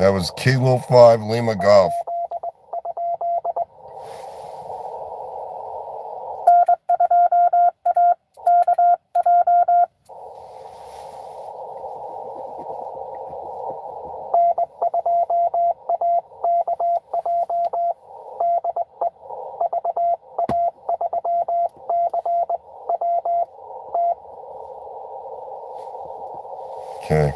[SPEAKER 1] That was Kilo 5 Lima Golf. Okay.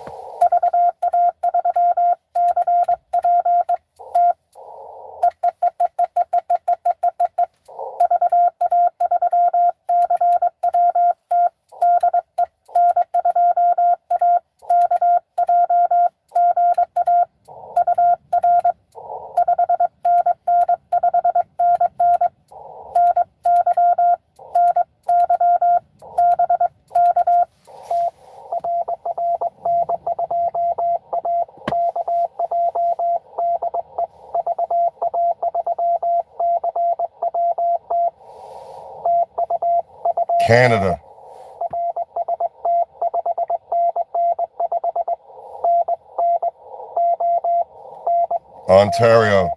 [SPEAKER 1] Canada. Ontario.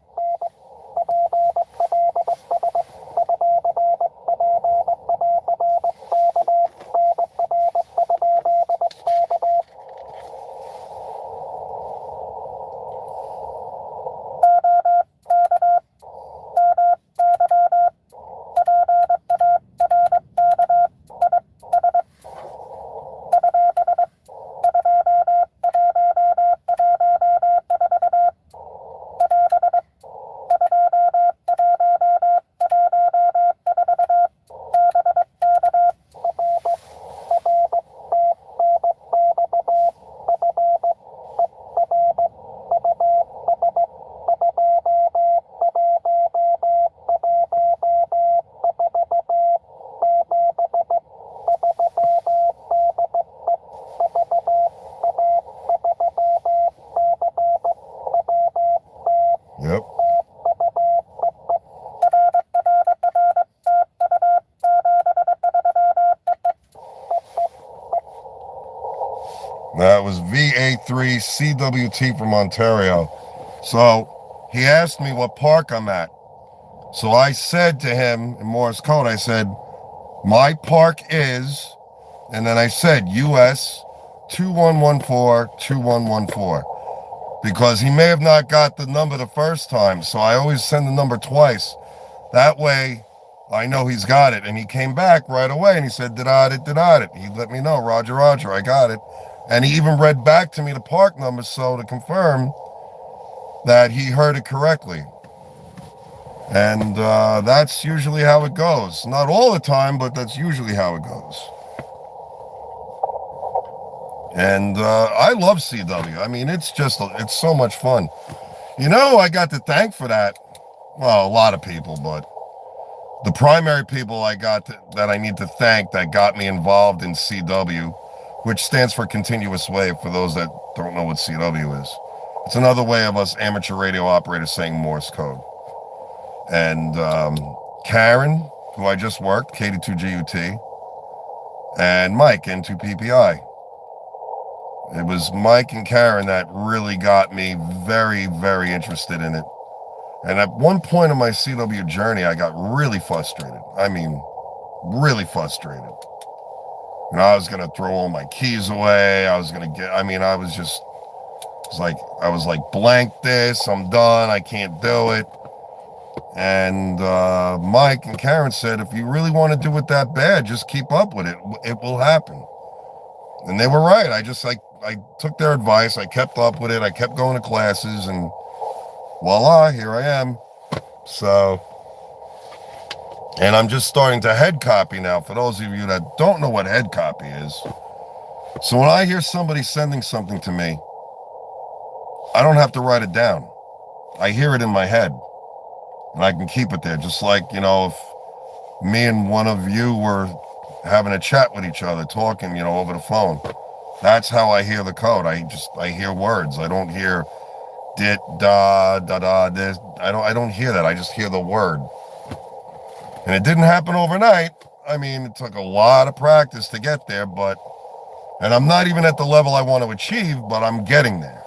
[SPEAKER 1] Yep. That was VA3CWT from Ontario. So he asked me what park I'm at. So I said to him in Morse code, I said, my park is, and then I said US-2114-2114. Because he may have not got the number the first time. So I always send the number twice. That way I know he's got it. And he came back right away and he said, did I it? He let me know, Roger, I got it. And he even read back to me the park number so to confirm that he heard it correctly. And that's usually how it goes. Not all the time, but that's usually how it goes. And I love CW. I mean, it's so much fun. You know, I got to thank for that. Well, a lot of people, but the primary people that I need to thank that got me involved in CW, which stands for continuous wave for those that don't know what CW is. It's another way of us amateur radio operators saying Morse code. And Karen, who I just worked, KD2GUT, and Mike, N2PPI. It was Mike and Karen that really got me very, very interested in it. And at one point in my CW journey, I got really frustrated. I mean, really frustrated. And I was going to throw all my keys away. I was like, blank this, I'm done, I can't do it. And Mike and Karen said, if you really want to do it that bad, just keep up with it. It will happen. And they were right. I took their advice. I kept up with it. I kept going to classes, and voila, here I am. So, and I'm just starting to head copy now, for those of you that don't know what head copy is. So when I hear somebody sending something to me, I don't have to write it down. I hear it in my head, and I can keep it there. Just like, you know, if me and one of you were having a chat with each other, talking, you know, over the phone. That's how I hear the code. I hear words. I don't hear dit, da, this. I don't hear that. I just hear the word. And it didn't happen overnight. I mean, it took a lot of practice to get there, and I'm not even at the level I want to achieve, but I'm getting there.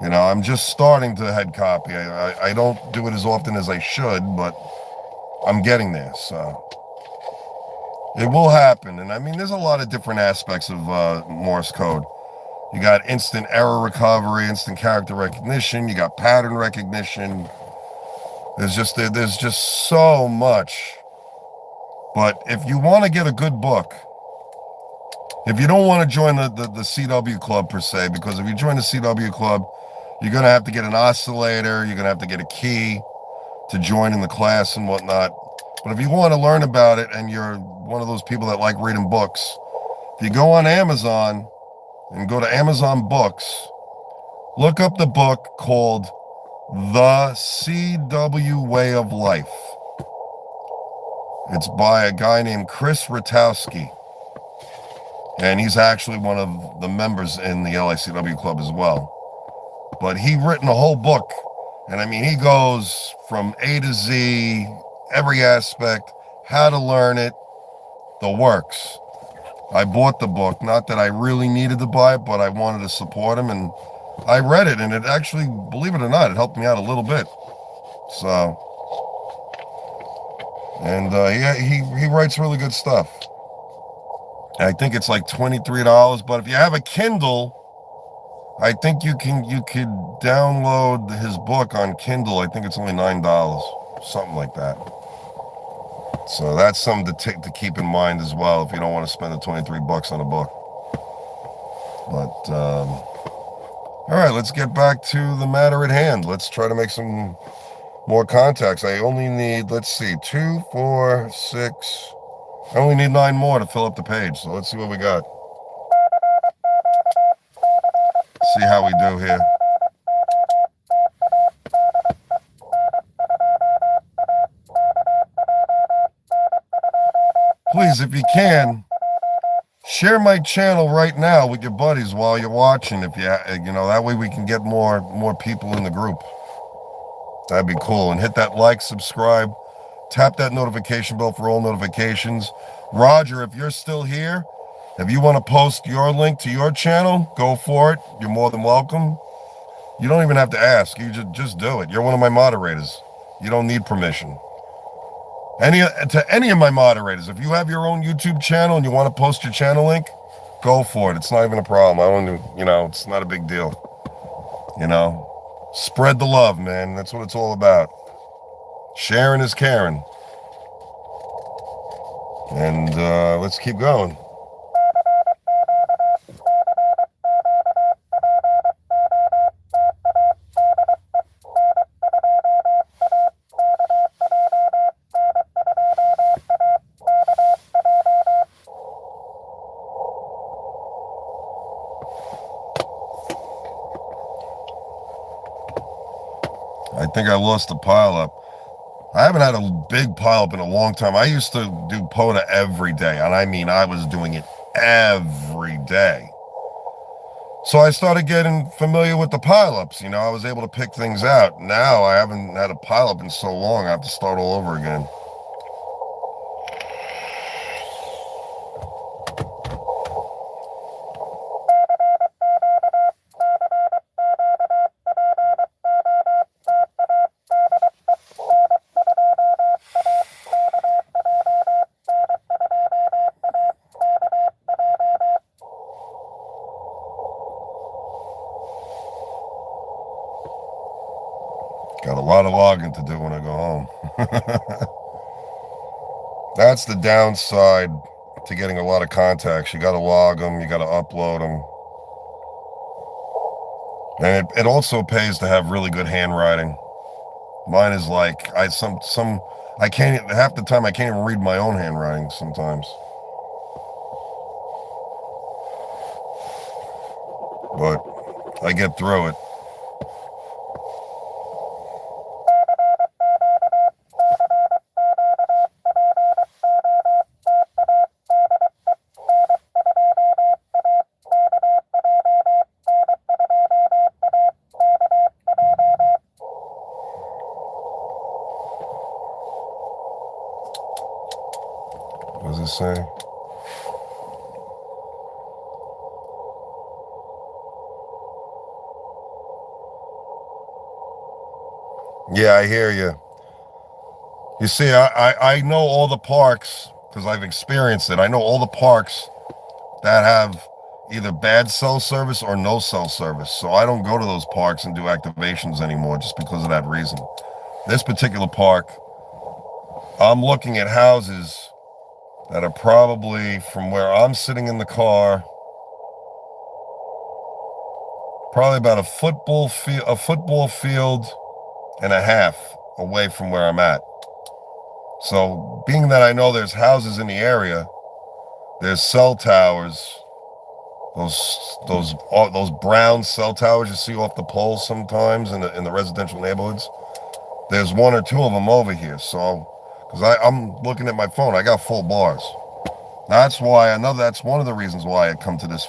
[SPEAKER 1] You know, I'm just starting to head copy. I don't do it as often as I should, but I'm getting there. So it will happen. And I mean, there's a lot of different aspects of Morse code. You got instant error recovery, instant character recognition. You got pattern recognition. There's just so much. But if you want to get a good book, if you don't want to join the CW club per se, because if you join the CW club, you're going to have to get an oscillator. You're going to have to get a key to join in the class and whatnot. But if you want to learn about it and you're one of those people that like reading books, if you go on Amazon and go to Amazon Books, look up the book called The CW Way of Life. It's by a guy named Chris Ratowski. And he's actually one of the members in the LICW club as well. But he written a whole book. And I mean, he goes from A to Z, every aspect, how to learn it, the works. I bought the book, not that I really needed to buy it, but I wanted to support him. And I read it, and it actually, believe it or not, it helped me out a little bit. So, and he writes really good stuff. I think it's like $23, but if you have a Kindle, I think you could download his book on Kindle. I think it's only $9, something like that. So that's something to keep in mind as well if you don't want to spend the $23 on a book. But all right, let's get back to the matter at hand. Let's try to make some more contacts. I only need, let's see, 2, 4, 6. I only need 9 more to fill up the page. So let's see what we got. See how we do here. Please, if you can, share my channel right now with your buddies while you're watching. If you know, that way we can get more people in the group. That'd be cool. And hit that like, subscribe, tap that notification bell for all notifications. Roger, if you're still here, if you want to post your link to your channel, go for it. You're more than welcome. You don't even have to ask. You just do it. You're one of my moderators. You don't need permission. To any of my moderators, if you have your own YouTube channel and you want to post your channel link, go for it. It's not even a problem. I don't, you know, it's not a big deal. You know, spread the love, man. That's what it's all about. Sharing is caring. And let's keep going. I think I lost the pileup. I haven't had a big pileup in a long time. I used to do pota every day, and I mean, I was doing it every day. So I started getting familiar with the pileups. You know, I was able to pick things out. Now I haven't had a pileup in so long. I have to start all over again. Got a lot of logging to do when I go home. That's the downside to getting a lot of contacts. You got to log them. You got to upload them. And it also pays to have really good handwriting. Mine is like, I can't, half the time I can't even read my own handwriting sometimes. But I get through it. What does it say? Yeah, I hear you. You see, I know all the parks because I've experienced it. I know all the parks that have either bad cell service or no cell service. So I don't go to those parks and do activations anymore just because of that reason. This particular park, I'm looking at houses that are probably from where I'm sitting in the car, probably about a football field and a half away from where I'm at. So being that I know there's houses in the area, there's cell towers, those brown cell towers you see off the poles sometimes in the residential neighborhoods. There's one or two of them over here. So, because I'm looking at my phone, I got full bars. That's one of the reasons why I come to this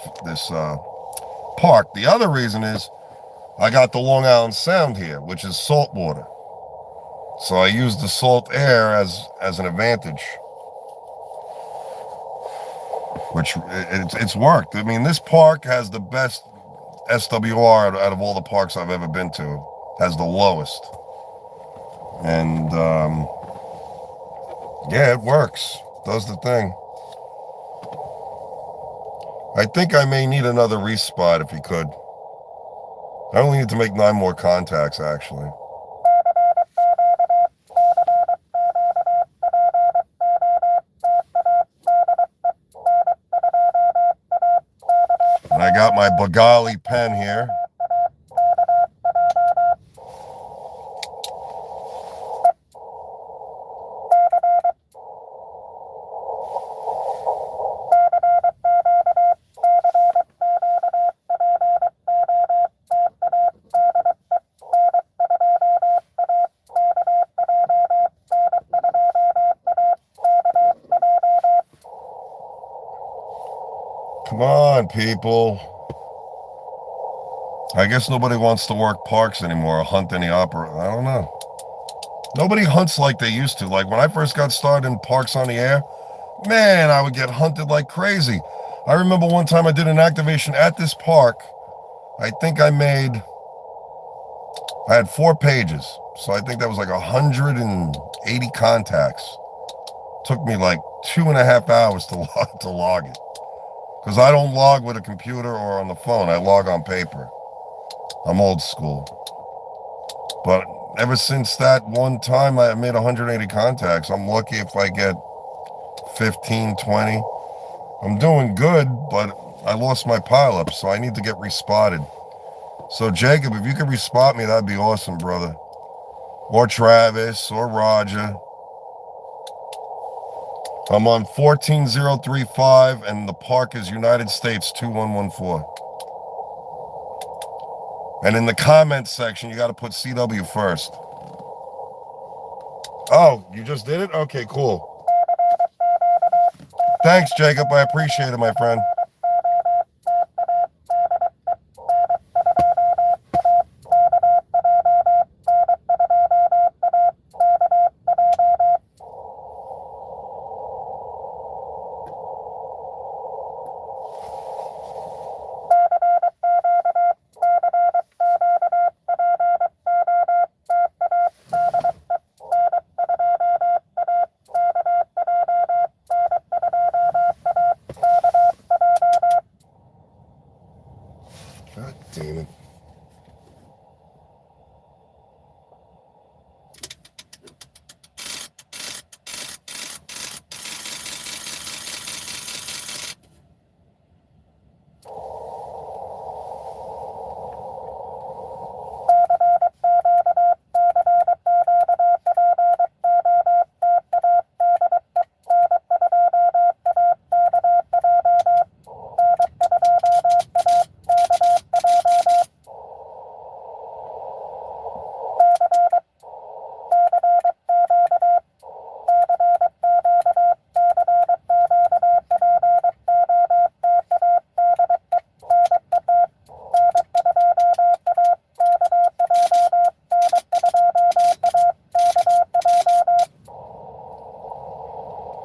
[SPEAKER 1] park. The other reason is I got the Long Island Sound here, which is salt water. So I use the salt air as an advantage, which it's worked. I mean, this park has the best SWR out of all the parks I've ever been to. Has the lowest, and yeah, it works. Does the thing. I think I may need another respot if you could. I only need to make 9 more contacts, actually. And I got my Bengali pen here. Come on, people. I guess nobody wants to work parks anymore or hunt any opera. I don't know. Nobody hunts like they used to. Like when I first got started in Parks on the Air, man, I would get hunted like crazy. I remember one time I did an activation at this park. I think I had 4 pages. So I think that was like 180 contacts. Took me like 2.5 hours to log it. Because I don't log with a computer or on the phone. I log on paper. I'm old school. But ever since that one time I made 180 contacts, I'm lucky if I get 15, 20. I'm doing good, but I lost my pileup, so I need to get respotted. So Jacob, if you could respot me, that'd be awesome, brother. Or Travis, or Roger. I'm on 14035, and the park is United States 2114. And in the comments section, you got to put CW first. Oh, you just did it? Okay, cool. Thanks, Jacob. I appreciate it, my friend. God damn it.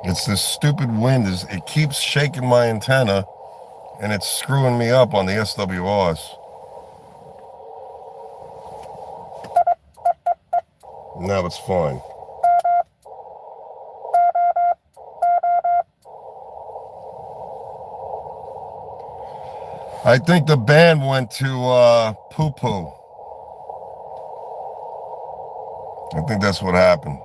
[SPEAKER 1] It's this stupid wind. It keeps shaking my antenna, and it's screwing me up on the SWRs. Now it's fine. I think the band went to poo-poo. I think that's what happened.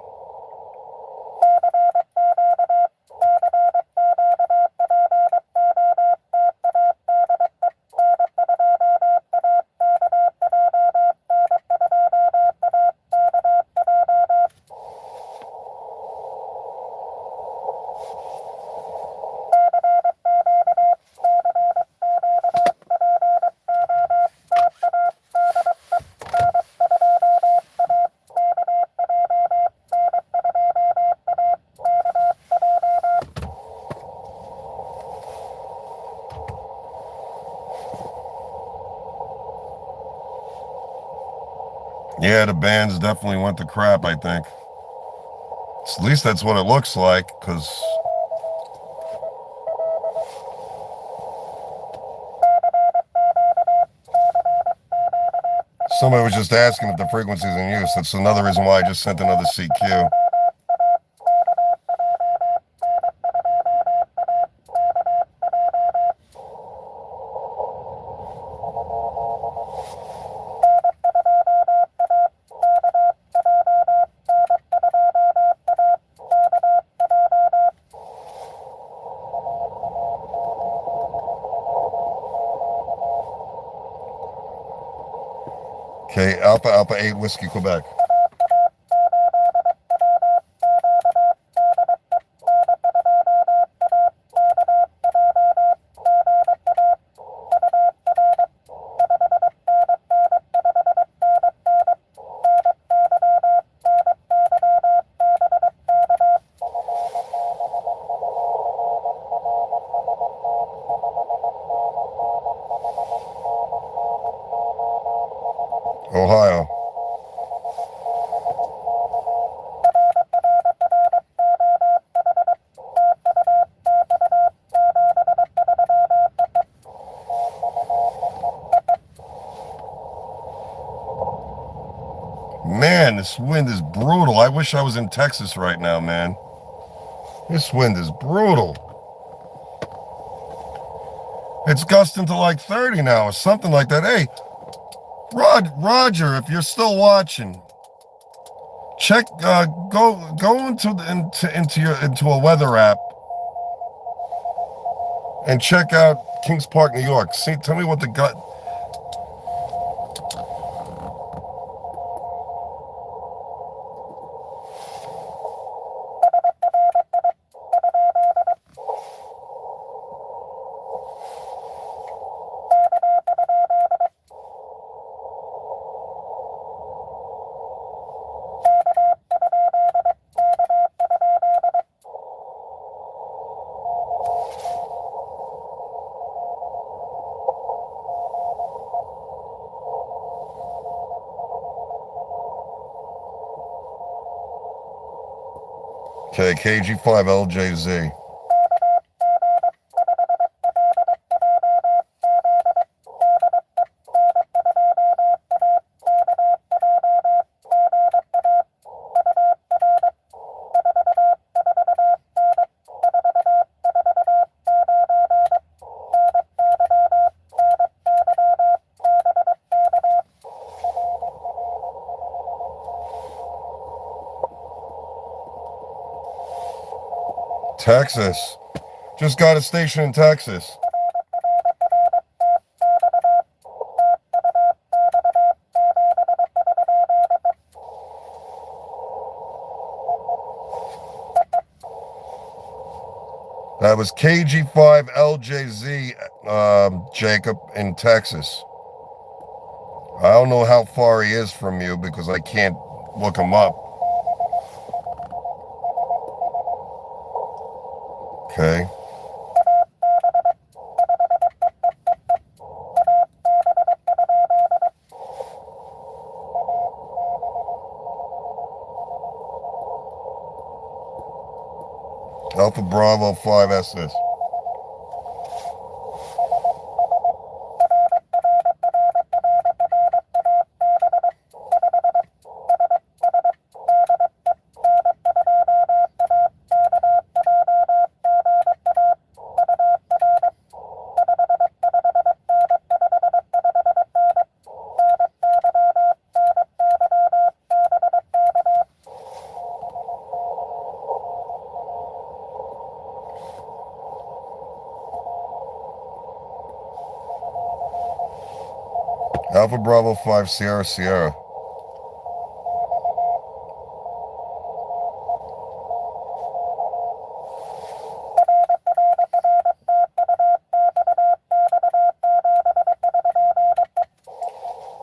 [SPEAKER 1] Yeah, the bands definitely went to crap, I think. At least that's what it looks like, because somebody was just asking if the frequency's in use. That's another reason why I just sent another CQ. Okay, Alpha Alpha 8 Whiskey Quebec. Ohio. Man, this wind is brutal. I wish I was in Texas right now, man. This wind is brutal. It's gusting to like 30 now or something like that. Hey, Roger, if you're still watching, check go into a weather app and check out Kings Park, New York. See, tell me what the gut. Okay, KG5LJZ. Texas. Just got a station in Texas. That was KG5LJZ, Jacob, in Texas. I don't know how far he is from you because I can't look him up. Okay. Alpha Bravo 5SS. Alpha Bravo 5 Sierra Sierra.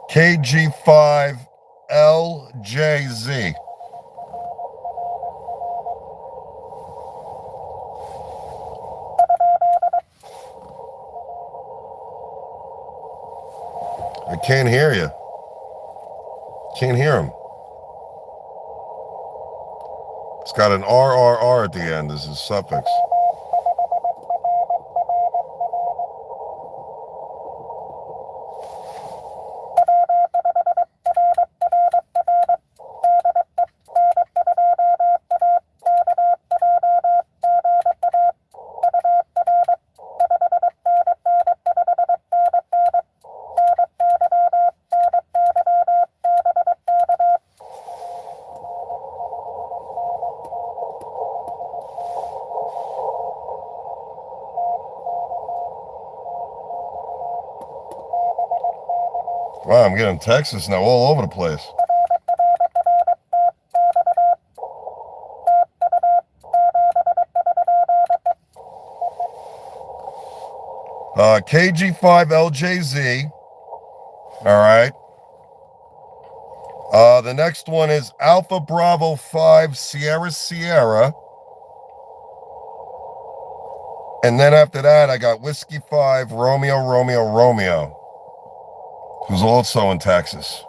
[SPEAKER 1] KG5LJZ. I can't hear you. Can't hear him. It's got an RRR at the end as his suffix. Wow, I'm getting Texas now all over the place. KG5LJZ. All right. The next one is Alpha Bravo 5 Sierra Sierra. And then after that, I got Whiskey 5 Romeo Romeo Romeo, who's also in Texas.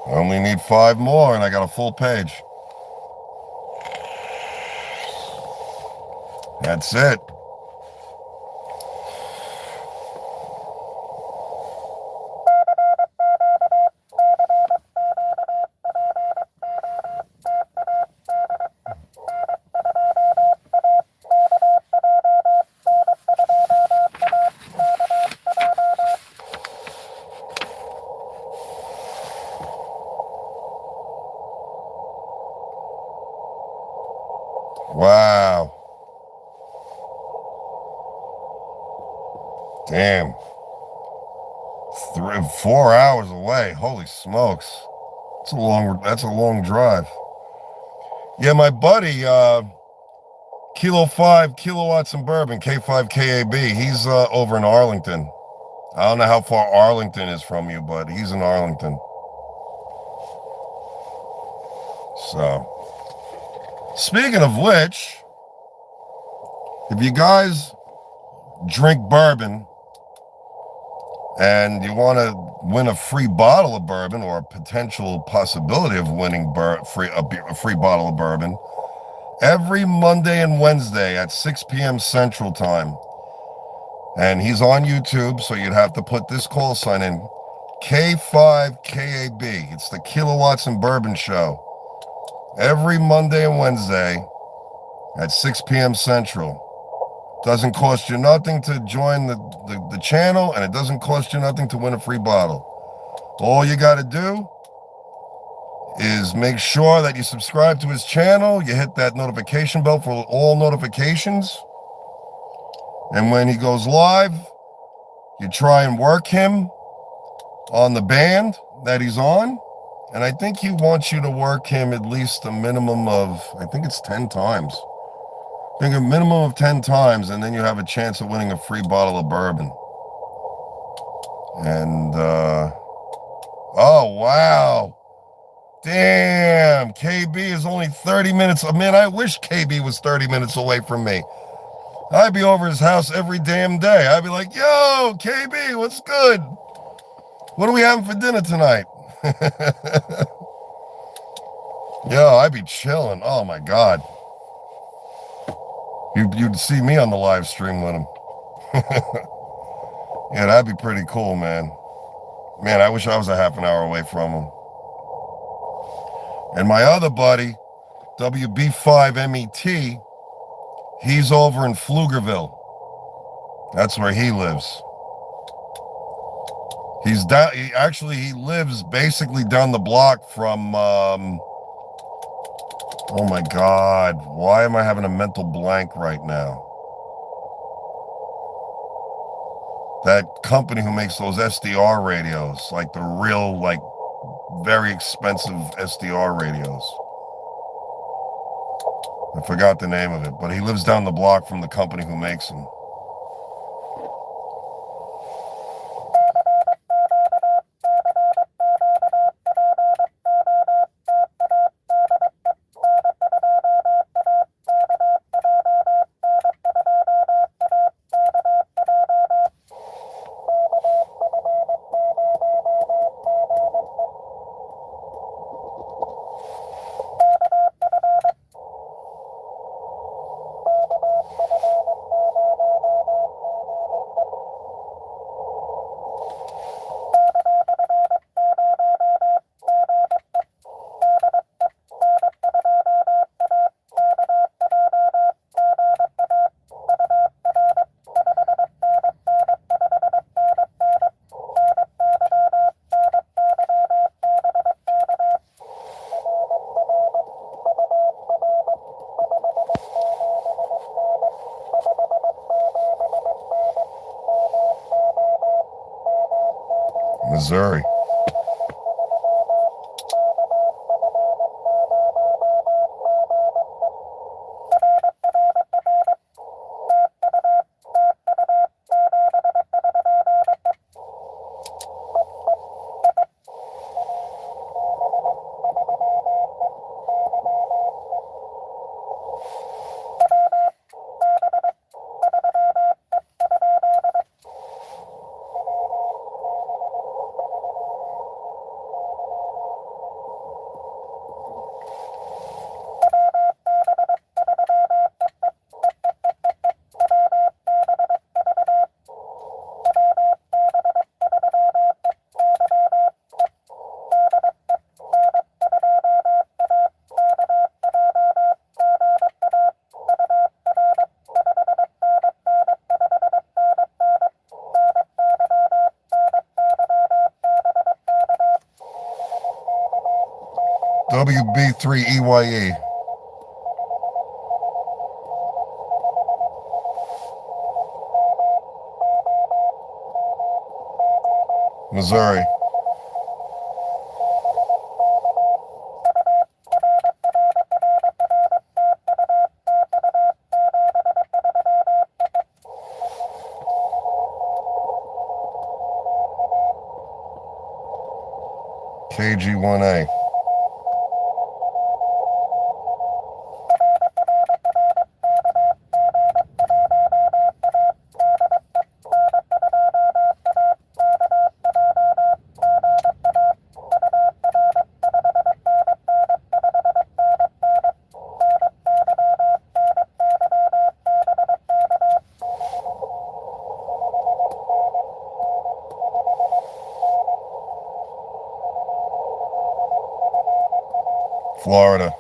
[SPEAKER 1] I only need 5 more and I got a full page. That's it. Wow. Damn. 4 hours away. Holy smokes. That's a long drive. Yeah, my buddy, Kilo 5 kilowatts in bourbon, K5KAB, he's over in Arlington. I don't know how far Arlington is from you, but he's in Arlington. So, speaking of which, if you guys drink bourbon and you want to win a free bottle of bourbon or a potential possibility of winning a free bottle of bourbon, every Monday and Wednesday at 6 p.m. Central Time, and he's on YouTube, so you'd have to put this call sign in, K5KAB. It's the Kilowatts and Bourbon Show. Every Monday and Wednesday at 6 p.m. Central. Doesn't cost you nothing to join the channel, and it doesn't cost you nothing to win a free bottle. All you got to do is make sure that you subscribe to his channel. You hit that notification bell for all notifications. And when he goes live, you try and work him on the band that he's on. And I think he wants you to work him at least a minimum of, I think it's 10 times. I think a minimum of 10 times, and then you have a chance of winning a free bottle of bourbon. And, oh, wow. Damn, KB is only 30 minutes. Man, I wish KB was 30 minutes away from me. I'd be over his house every damn day. I'd be like, yo, KB, what's good? What are we having for dinner tonight? Yo, I'd be chilling. Oh, my God. You'd see me on the live stream with him. Yeah, that'd be pretty cool, man. Man, I wish I was a half an hour away from him. And my other buddy, WB5MET, he's over in Pflugerville. That's where he lives. He lives basically down the block from Oh my God. Why am I having a mental blank right now? That company who makes those SDR radios, like the real, like, very expensive SDR radios. I forgot the name of it, but he lives down the block from the company who makes them. Missouri. WB3EYE. Missouri. KG1A. Florida.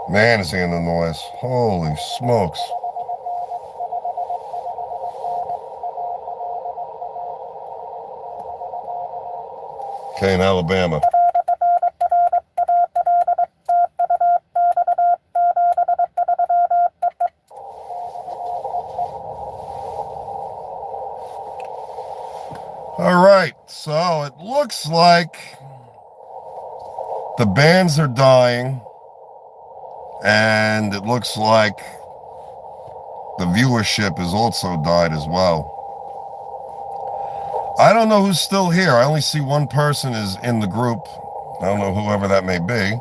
[SPEAKER 1] Man, is he in the noise. Holy smokes. Okay, in Alabama. All right, so it looks like the bands are dying, and it looks like the viewership has also died as well. I don't know who's still here. I only see one person is in the group. I don't know whoever that may be.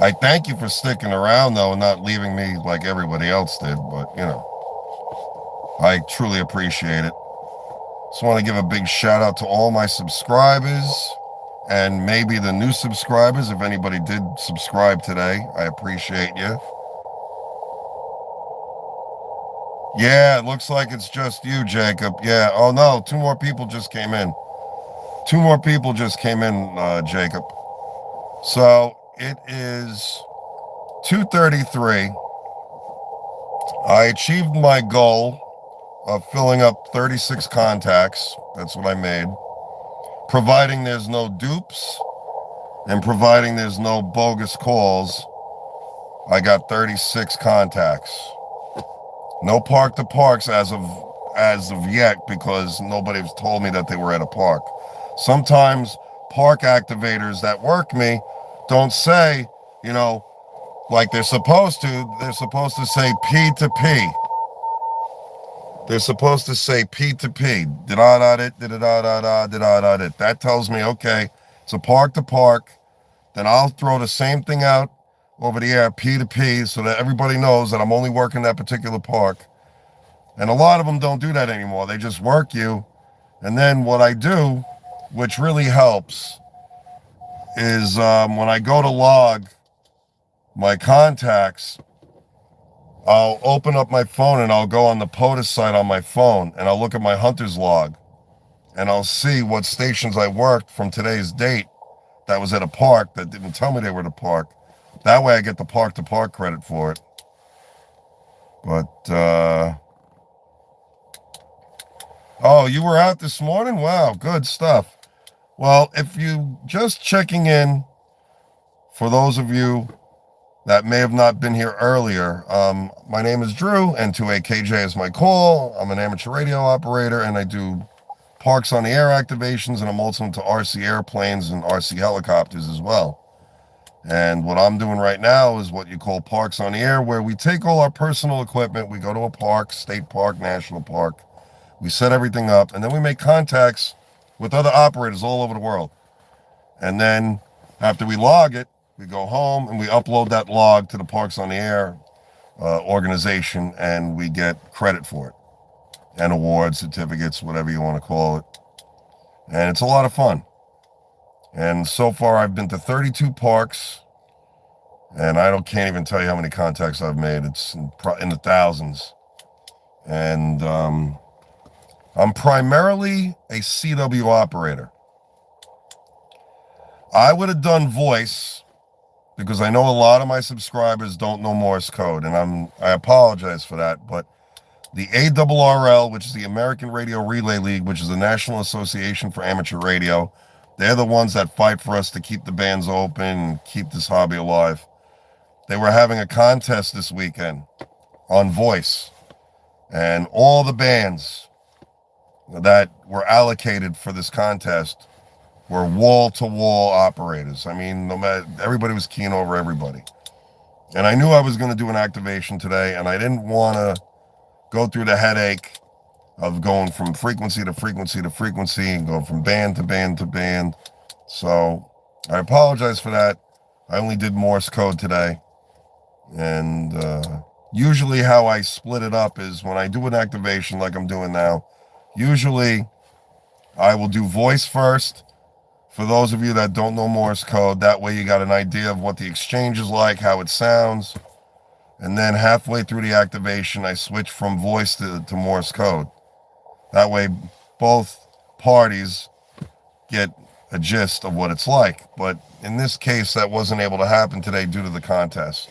[SPEAKER 1] I thank you for sticking around, though, and not leaving me like everybody else did, but, you know, I truly appreciate it. Just want to give a big shout out to all my subscribers and maybe the new subscribers. If anybody did subscribe today, I appreciate you. Yeah, it looks like it's just you, Jacob. Yeah. Oh, no, 2 more people just came in. 2 more people just came in, Jacob. So it is 2:33. I achieved my goal of filling up 36 contacts. That's what I made. Providing there's no dupes and providing there's no bogus calls, I got 36 contacts. No park to parks as of yet, because nobody's told me that they were at a park. Sometimes park activators that work me don't say, you know, like they're supposed to. They're supposed to say P to P. They're supposed to say P to P. That tells me, okay, it's a park to park. Then I'll throw the same thing out over the air, P to P, so that everybody knows that I'm only working that particular park. And a lot of them don't do that anymore. They just work you. And then what I do, which really helps, is when I go to log my contacts, I'll open up my phone and I'll go on the POTA site on my phone and I'll look at my hunter's log and I'll see what stations I worked from today's date that was at a park that didn't tell me they were at a park. That way I get the park to park credit for it. But, oh, you were out this morning? Wow, good stuff. Well, if you just checking in, for those of you that may have not been here earlier, my name is Drew, N2AKJ is my call. I'm an amateur radio operator, and I do parks on the air activations, and I'm also into RC airplanes and RC helicopters as well. And what I'm doing right now is what you call parks on the air, where we take all our personal equipment, we go to a park, state park, national park, we set everything up, and then we make contacts with other operators all over the world. And then after we log it, we go home and we upload that log to the Parks on the Air organization, and we get credit for it and awards, certificates, whatever you want to call it. And it's a lot of fun. And so far I've been to 32 parks, and can't even tell you how many contacts I've made. It's in the thousands. And I'm primarily a CW operator. I would have done voice, because I know a lot of my subscribers don't know Morse code, and I apologize for that, but the ARRL, which is the American Radio Relay League, which is the National Association for Amateur Radio, they're the ones that fight for us to keep the bands open and keep this hobby alive. They were having a contest this weekend on voice, and all the bands that were allocated for this contest were wall-to-wall operators. I mean, no matter, everybody was keen over everybody. And I knew I was going to do an activation today, and I didn't want to go through the headache of going from frequency to frequency to frequency and going from band to band to band. So I apologize for that. I only did Morse code today. And usually how I split it up is when I do an activation like I'm doing now, usually I will do voice first. For those of you that don't know Morse code, that way you got an idea of what the exchange is like, how it sounds. And then halfway through the activation, I switch from voice to Morse code. That way both parties get a gist of what it's like. But in this case, that wasn't able to happen today due to the contest.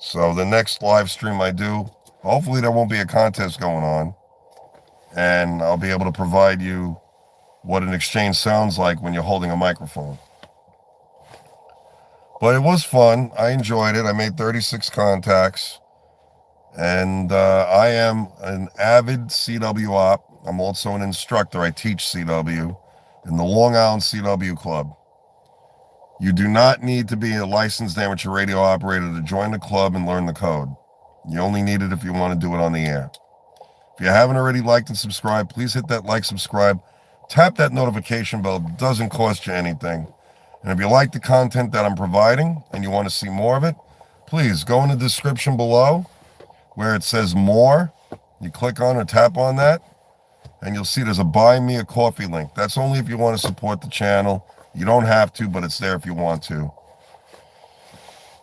[SPEAKER 1] So the next live stream I do, hopefully there won't be a contest going on, and I'll be able to provide you what an exchange sounds like when you're holding a microphone. But it was fun. I enjoyed it. I made 36 contacts, and I am an avid CW op. I'm also an instructor. I teach CW in the Long Island CW Club. You do not need to be a licensed amateur radio operator to join the club and learn the code. You only need it if you want to do it on the air. If you haven't already liked and subscribed, please hit that like, subscribe, tap that notification bell. It doesn't cost you anything. And if you like the content that I'm providing and you want to see more of it, please go in the description below where it says more. You click on or tap on that, and you'll see there's a buy me a coffee link. That's only if you want to support the channel. You don't have to, but it's there if you want to.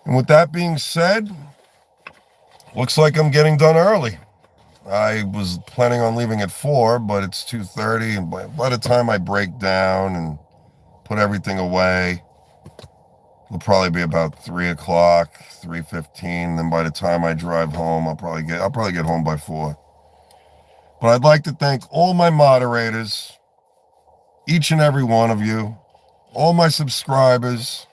[SPEAKER 1] And with that being said, looks like I'm getting done early. I was planning on leaving at 4, but it's 2:30, and by the time I break down and put everything away, it'll probably be about 3 o'clock, 3:15. Then by the time I drive home, I'll probably get home by 4. But I'd like to thank all my moderators, each and every one of you, all my subscribers,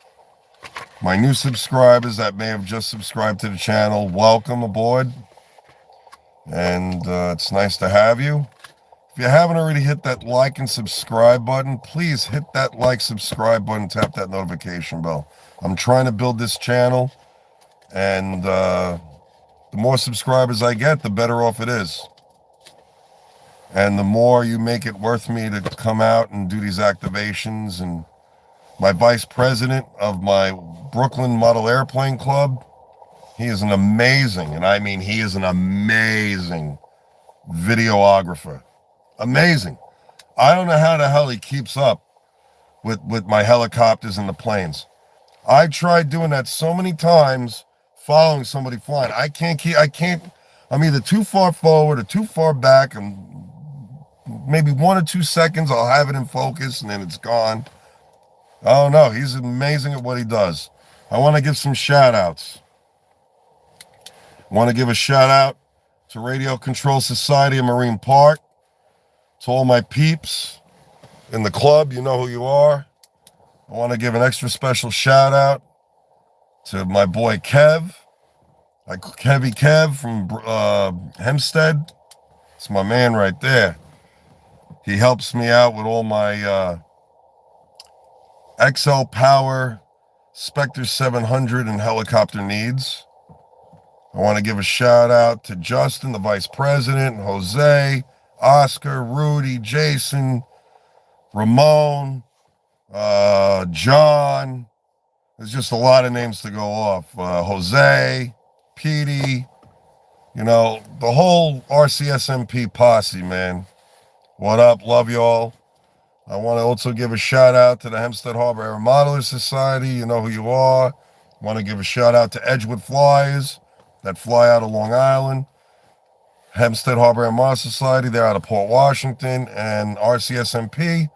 [SPEAKER 1] my new subscribers that may have just subscribed to the channel. Welcome aboard. And it's nice to have you. If you haven't already hit that like and subscribe button, please hit that like, subscribe button, tap that notification bell. I'm trying to build this channel, and the more subscribers I get, the better off it is. And the more you make it worth me to come out and do these activations. And my vice president of my Brooklyn Model Airplane Club, he is an amazing, and I mean he is an amazing videographer. Amazing. I don't know how the hell he keeps up with my helicopters and the planes. I tried doing that so many times, following somebody flying. I'm either too far forward or too far back, and maybe 1 or 2 seconds I'll have it in focus and then it's gone. Oh no, he's amazing at what he does. I want to give some shout outs. I want to give a shout out to Radio Control Society of Marine Park, to all my peeps in the club. You know who you are. I want to give an extra special shout out to my boy Kev, Kev from Hempstead. It's my man right there. He helps me out with all my XL Power Spectre 700 and helicopter needs. I want to give a shout out to Justin, the vice president, Jose, Oscar, Rudy, Jason, Ramon, John. There's just a lot of names to go off. Jose, Petey, you know, the whole RCSMP posse, man. What up? Love y'all. I want to also give a shout out to the Hempstead Harbor Air Modeler Society. You know who you are. I want to give a shout out to Edgewood Flyers that fly out of Long Island. Hempstead Harbor Air Modeler Society, they're out of Port Washington. And RCSMP,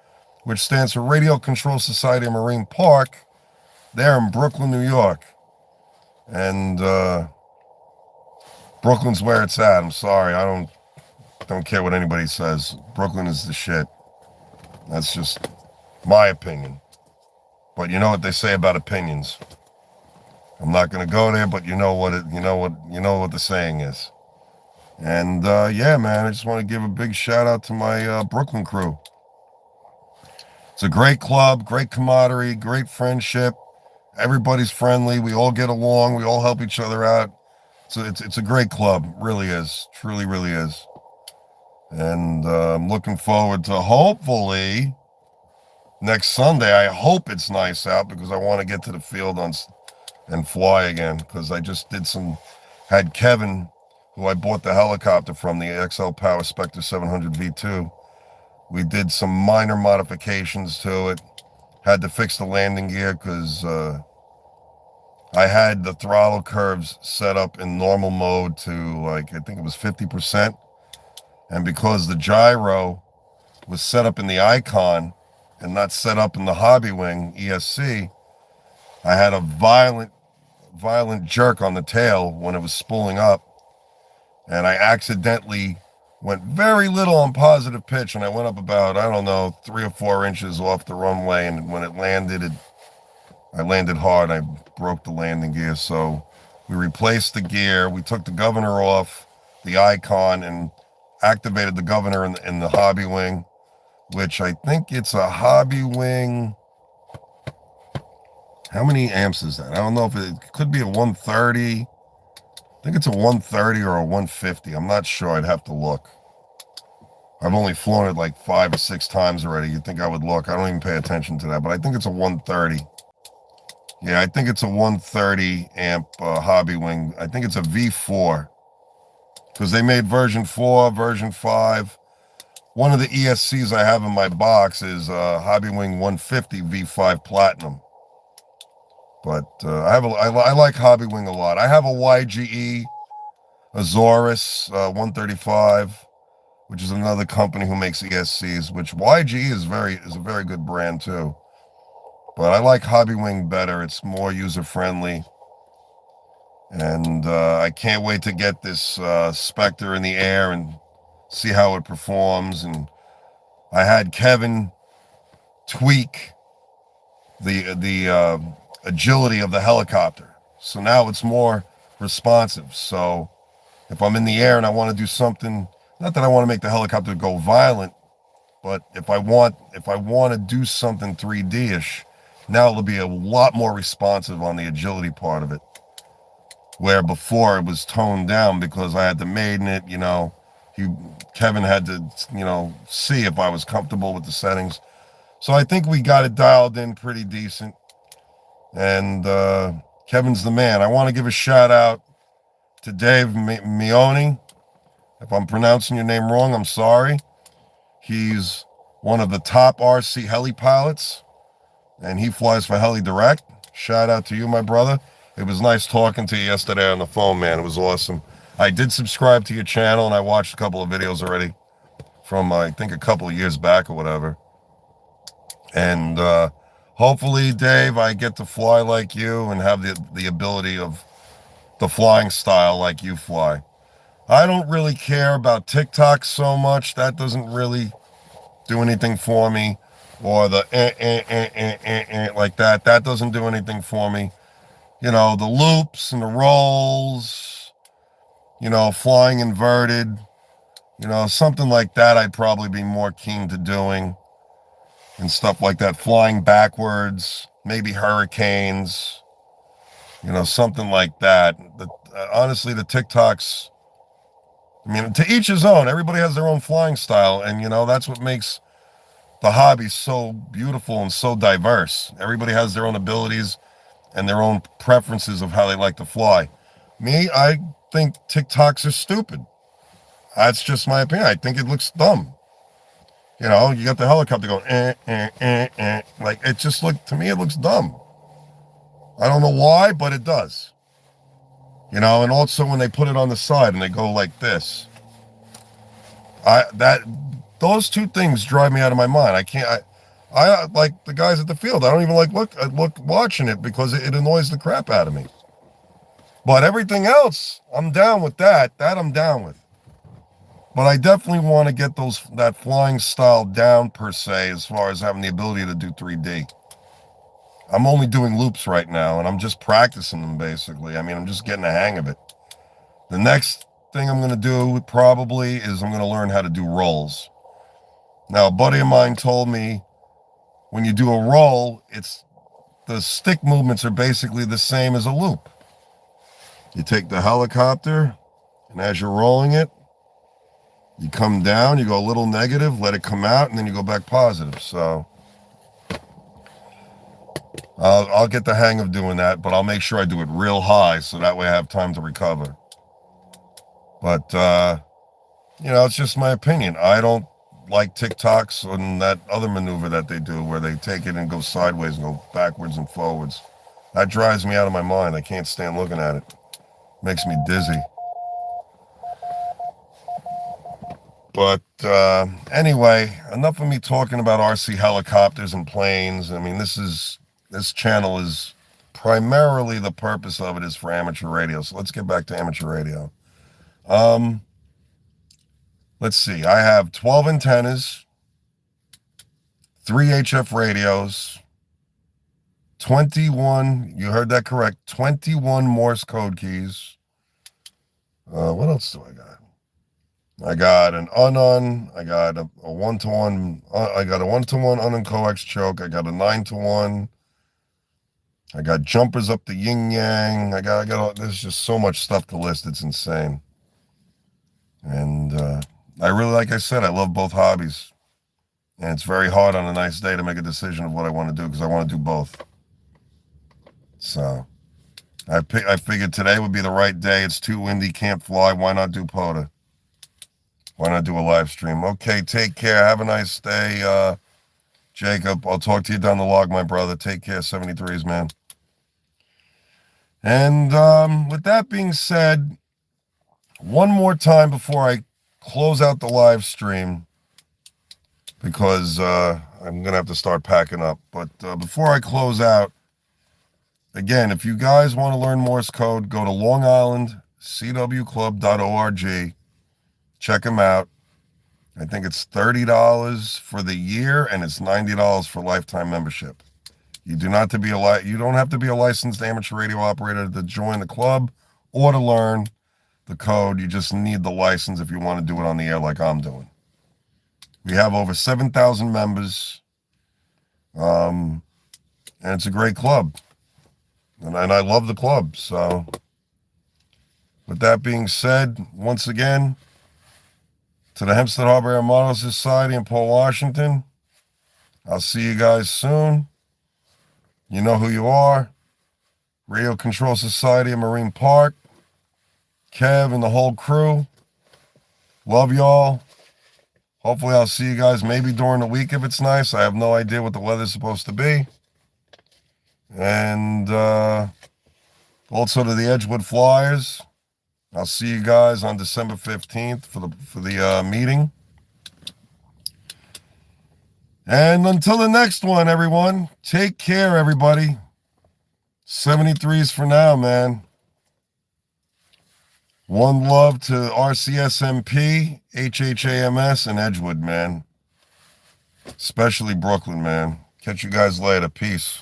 [SPEAKER 1] which stands for Radio Control Society of Marine Park, they're in Brooklyn, New York. And Brooklyn's where it's at. I'm sorry, I don't care what anybody says. Brooklyn is the shit. That's just my opinion. But you know what they say about opinions. I'm not going to go there, but you know what the saying is. And yeah, man, I just want to give a big shout out to my Brooklyn crew. It's a great club, great camaraderie, great friendship. Everybody's friendly. We all get along. We all help each other out. So it's a great club. Really is. Truly, really is. And I'm looking forward to hopefully next Sunday. I hope it's nice out because I want to get to the field and fly again, because I just had Kevin, who I bought the helicopter from, the XL Power Spectre 700 V2. We did some minor modifications to it. Had to fix the landing gear because I had the throttle curves set up in normal mode to, like, I think it was 50%. And because the gyro was set up in the icon, and not set up in the hobby wing ESC, I had a violent jerk on the tail when it was spooling up, and I accidentally went very little on positive pitch, and I went up about, I don't know, 3 or 4 inches off the runway, and when it landed, I landed hard. I broke the landing gear, so we replaced the gear. We took the governor off the Icon and activated the governor in the hobby wing, which I think it's a hobby wing. How many amps is that? I don't know if it could be a 130. I think it's a 130 or a 150. I'm not sure. I'd have to look. I've only flown it like 5 or 6 times already. You'd think I would look. I don't even pay attention to that, but I think it's a 130. Yeah, I think it's a 130 amp hobby wing. I think it's a V4 because they made version 4, version 5. One of the ESCs I have in my box is Hobby Wing 150 V5 Platinum. But I like Hobby Wing a lot. I have a YGE Azorus 135, which is another company who makes ESCs, which YGE is a very good brand too. But I like Hobby Wing better. It's more user-friendly. And I can't wait to get this Spectre in the air and see how it performs. And I had Kevin tweak the agility of the helicopter. So now it's more responsive. So if I'm in the air and I want to do something, not that I want to make the helicopter go violent, but if I want to do something 3D-ish, now it'll be a lot more responsive on the agility part of it. Where before it was toned down because I had to maiden it, Kevin had to, see if I was comfortable with the settings. So I think we got it dialed in pretty decent. And Kevin's the man. I want to give a shout out to Dave Mioni. If I'm pronouncing your name wrong, I'm sorry. He's one of the top RC heli pilots, and he flies for Heli Direct. Shout out to you, my brother. It was nice talking to you yesterday on the phone, man. It was awesome. I did subscribe to your channel, and I watched a couple of videos already from, I think, a couple of years back or whatever. And hopefully, Dave, I get to fly like you and have the ability of the flying style like you fly. I don't really care about TikTok so much. That doesn't really do anything for me. Or the like that. That doesn't do anything for me. The loops and the rolls, flying inverted, something like that I'd probably be more keen to doing and stuff like that. Flying backwards, maybe hurricanes, something like that. Honestly, the TikToks, to each his own. Everybody has their own flying style, and, that's what makes the hobby so beautiful and so diverse. Everybody has their own abilities and their own preferences of how they like to fly. Me, I think TikToks are stupid. That's just my opinion. I think it looks dumb. You got the helicopter going, like it just to me, it looks dumb. I don't know why, but it does. And also when they put it on the side and they go like this, those two things drive me out of my mind. I like the guys at the field. I don't even look watching it because it annoys the crap out of me. But everything else, I'm down with that. That I'm down with. But I definitely want to get that flying style down per se, as far as having the ability to do 3D. I'm only doing loops right now, and I'm just practicing them basically. I'm just getting the hang of it. The next thing I'm going to do probably is I'm going to learn how to do rolls. Now, a buddy of mine told me when you do a roll, the stick movements are basically the same as a loop. You take the helicopter, and as you're rolling it, you come down, you go a little negative, let it come out, and then you go back positive. So I'll get the hang of doing that, but I'll make sure I do it real high so that way I have time to recover. But, it's just my opinion. I don't like TikToks and that other maneuver that they do where they take it and go sideways and go backwards and forwards. That drives me out of my mind. I can't stand looking at it. Makes me dizzy. But anyway, enough of me talking about RC helicopters and planes. I mean, this channel is primarily, the purpose of it is for amateur radio. So let's get back to amateur radio. Let's see. I have 12 antennas, 3 HF radios, 21, you heard that correct, 21 Morse code keys. What else do I got? I got an unon, I got a one-to-one, I got a one-to-one unon coax choke, I got a 9-to-1, I got jumpers up the yin-yang, there's just so much stuff to list, it's insane. And I really, like I said, I love both hobbies. And it's very hard on a nice day to make a decision of what I want to do, because I want to do both. So I figured today would be the right day. It's too windy, can't fly. Why not do pota? Why not do a live stream? Okay, take care. Have a nice day, Jacob. I'll talk to you down the log, my brother. Take care, 73s, man. And with that being said, one more time before I close out the live stream, because I'm going to have to start packing up. But before I close out, again, if you guys want to learn Morse code, go to longislandcwclub.org. Check them out. I think it's $30 for the year, and it's $90 for lifetime membership. You don't have to be a licensed amateur radio operator to join the club or to learn the code. You just need the license if you want to do it on the air like I'm doing. We have over 7,000 members, and it's a great club. And I love the club. So with that being said, once again, to the Hempstead Harbor Air Model Society in Port Washington, I'll see you guys soon. You know who you are. Radio Control Society of Marine Park. Kev and the whole crew. Love y'all. Hopefully I'll see you guys maybe during the week if it's nice. I have no idea what the weather's supposed to be. And also to the Edgewood Flyers, I'll see you guys on December 15th for the meeting. And until the next one, everyone, take care, everybody. 73s for now, man. One love to RCSMP, HHAMS, and Edgewood, man. Especially Brooklyn, man. Catch you guys later. Peace.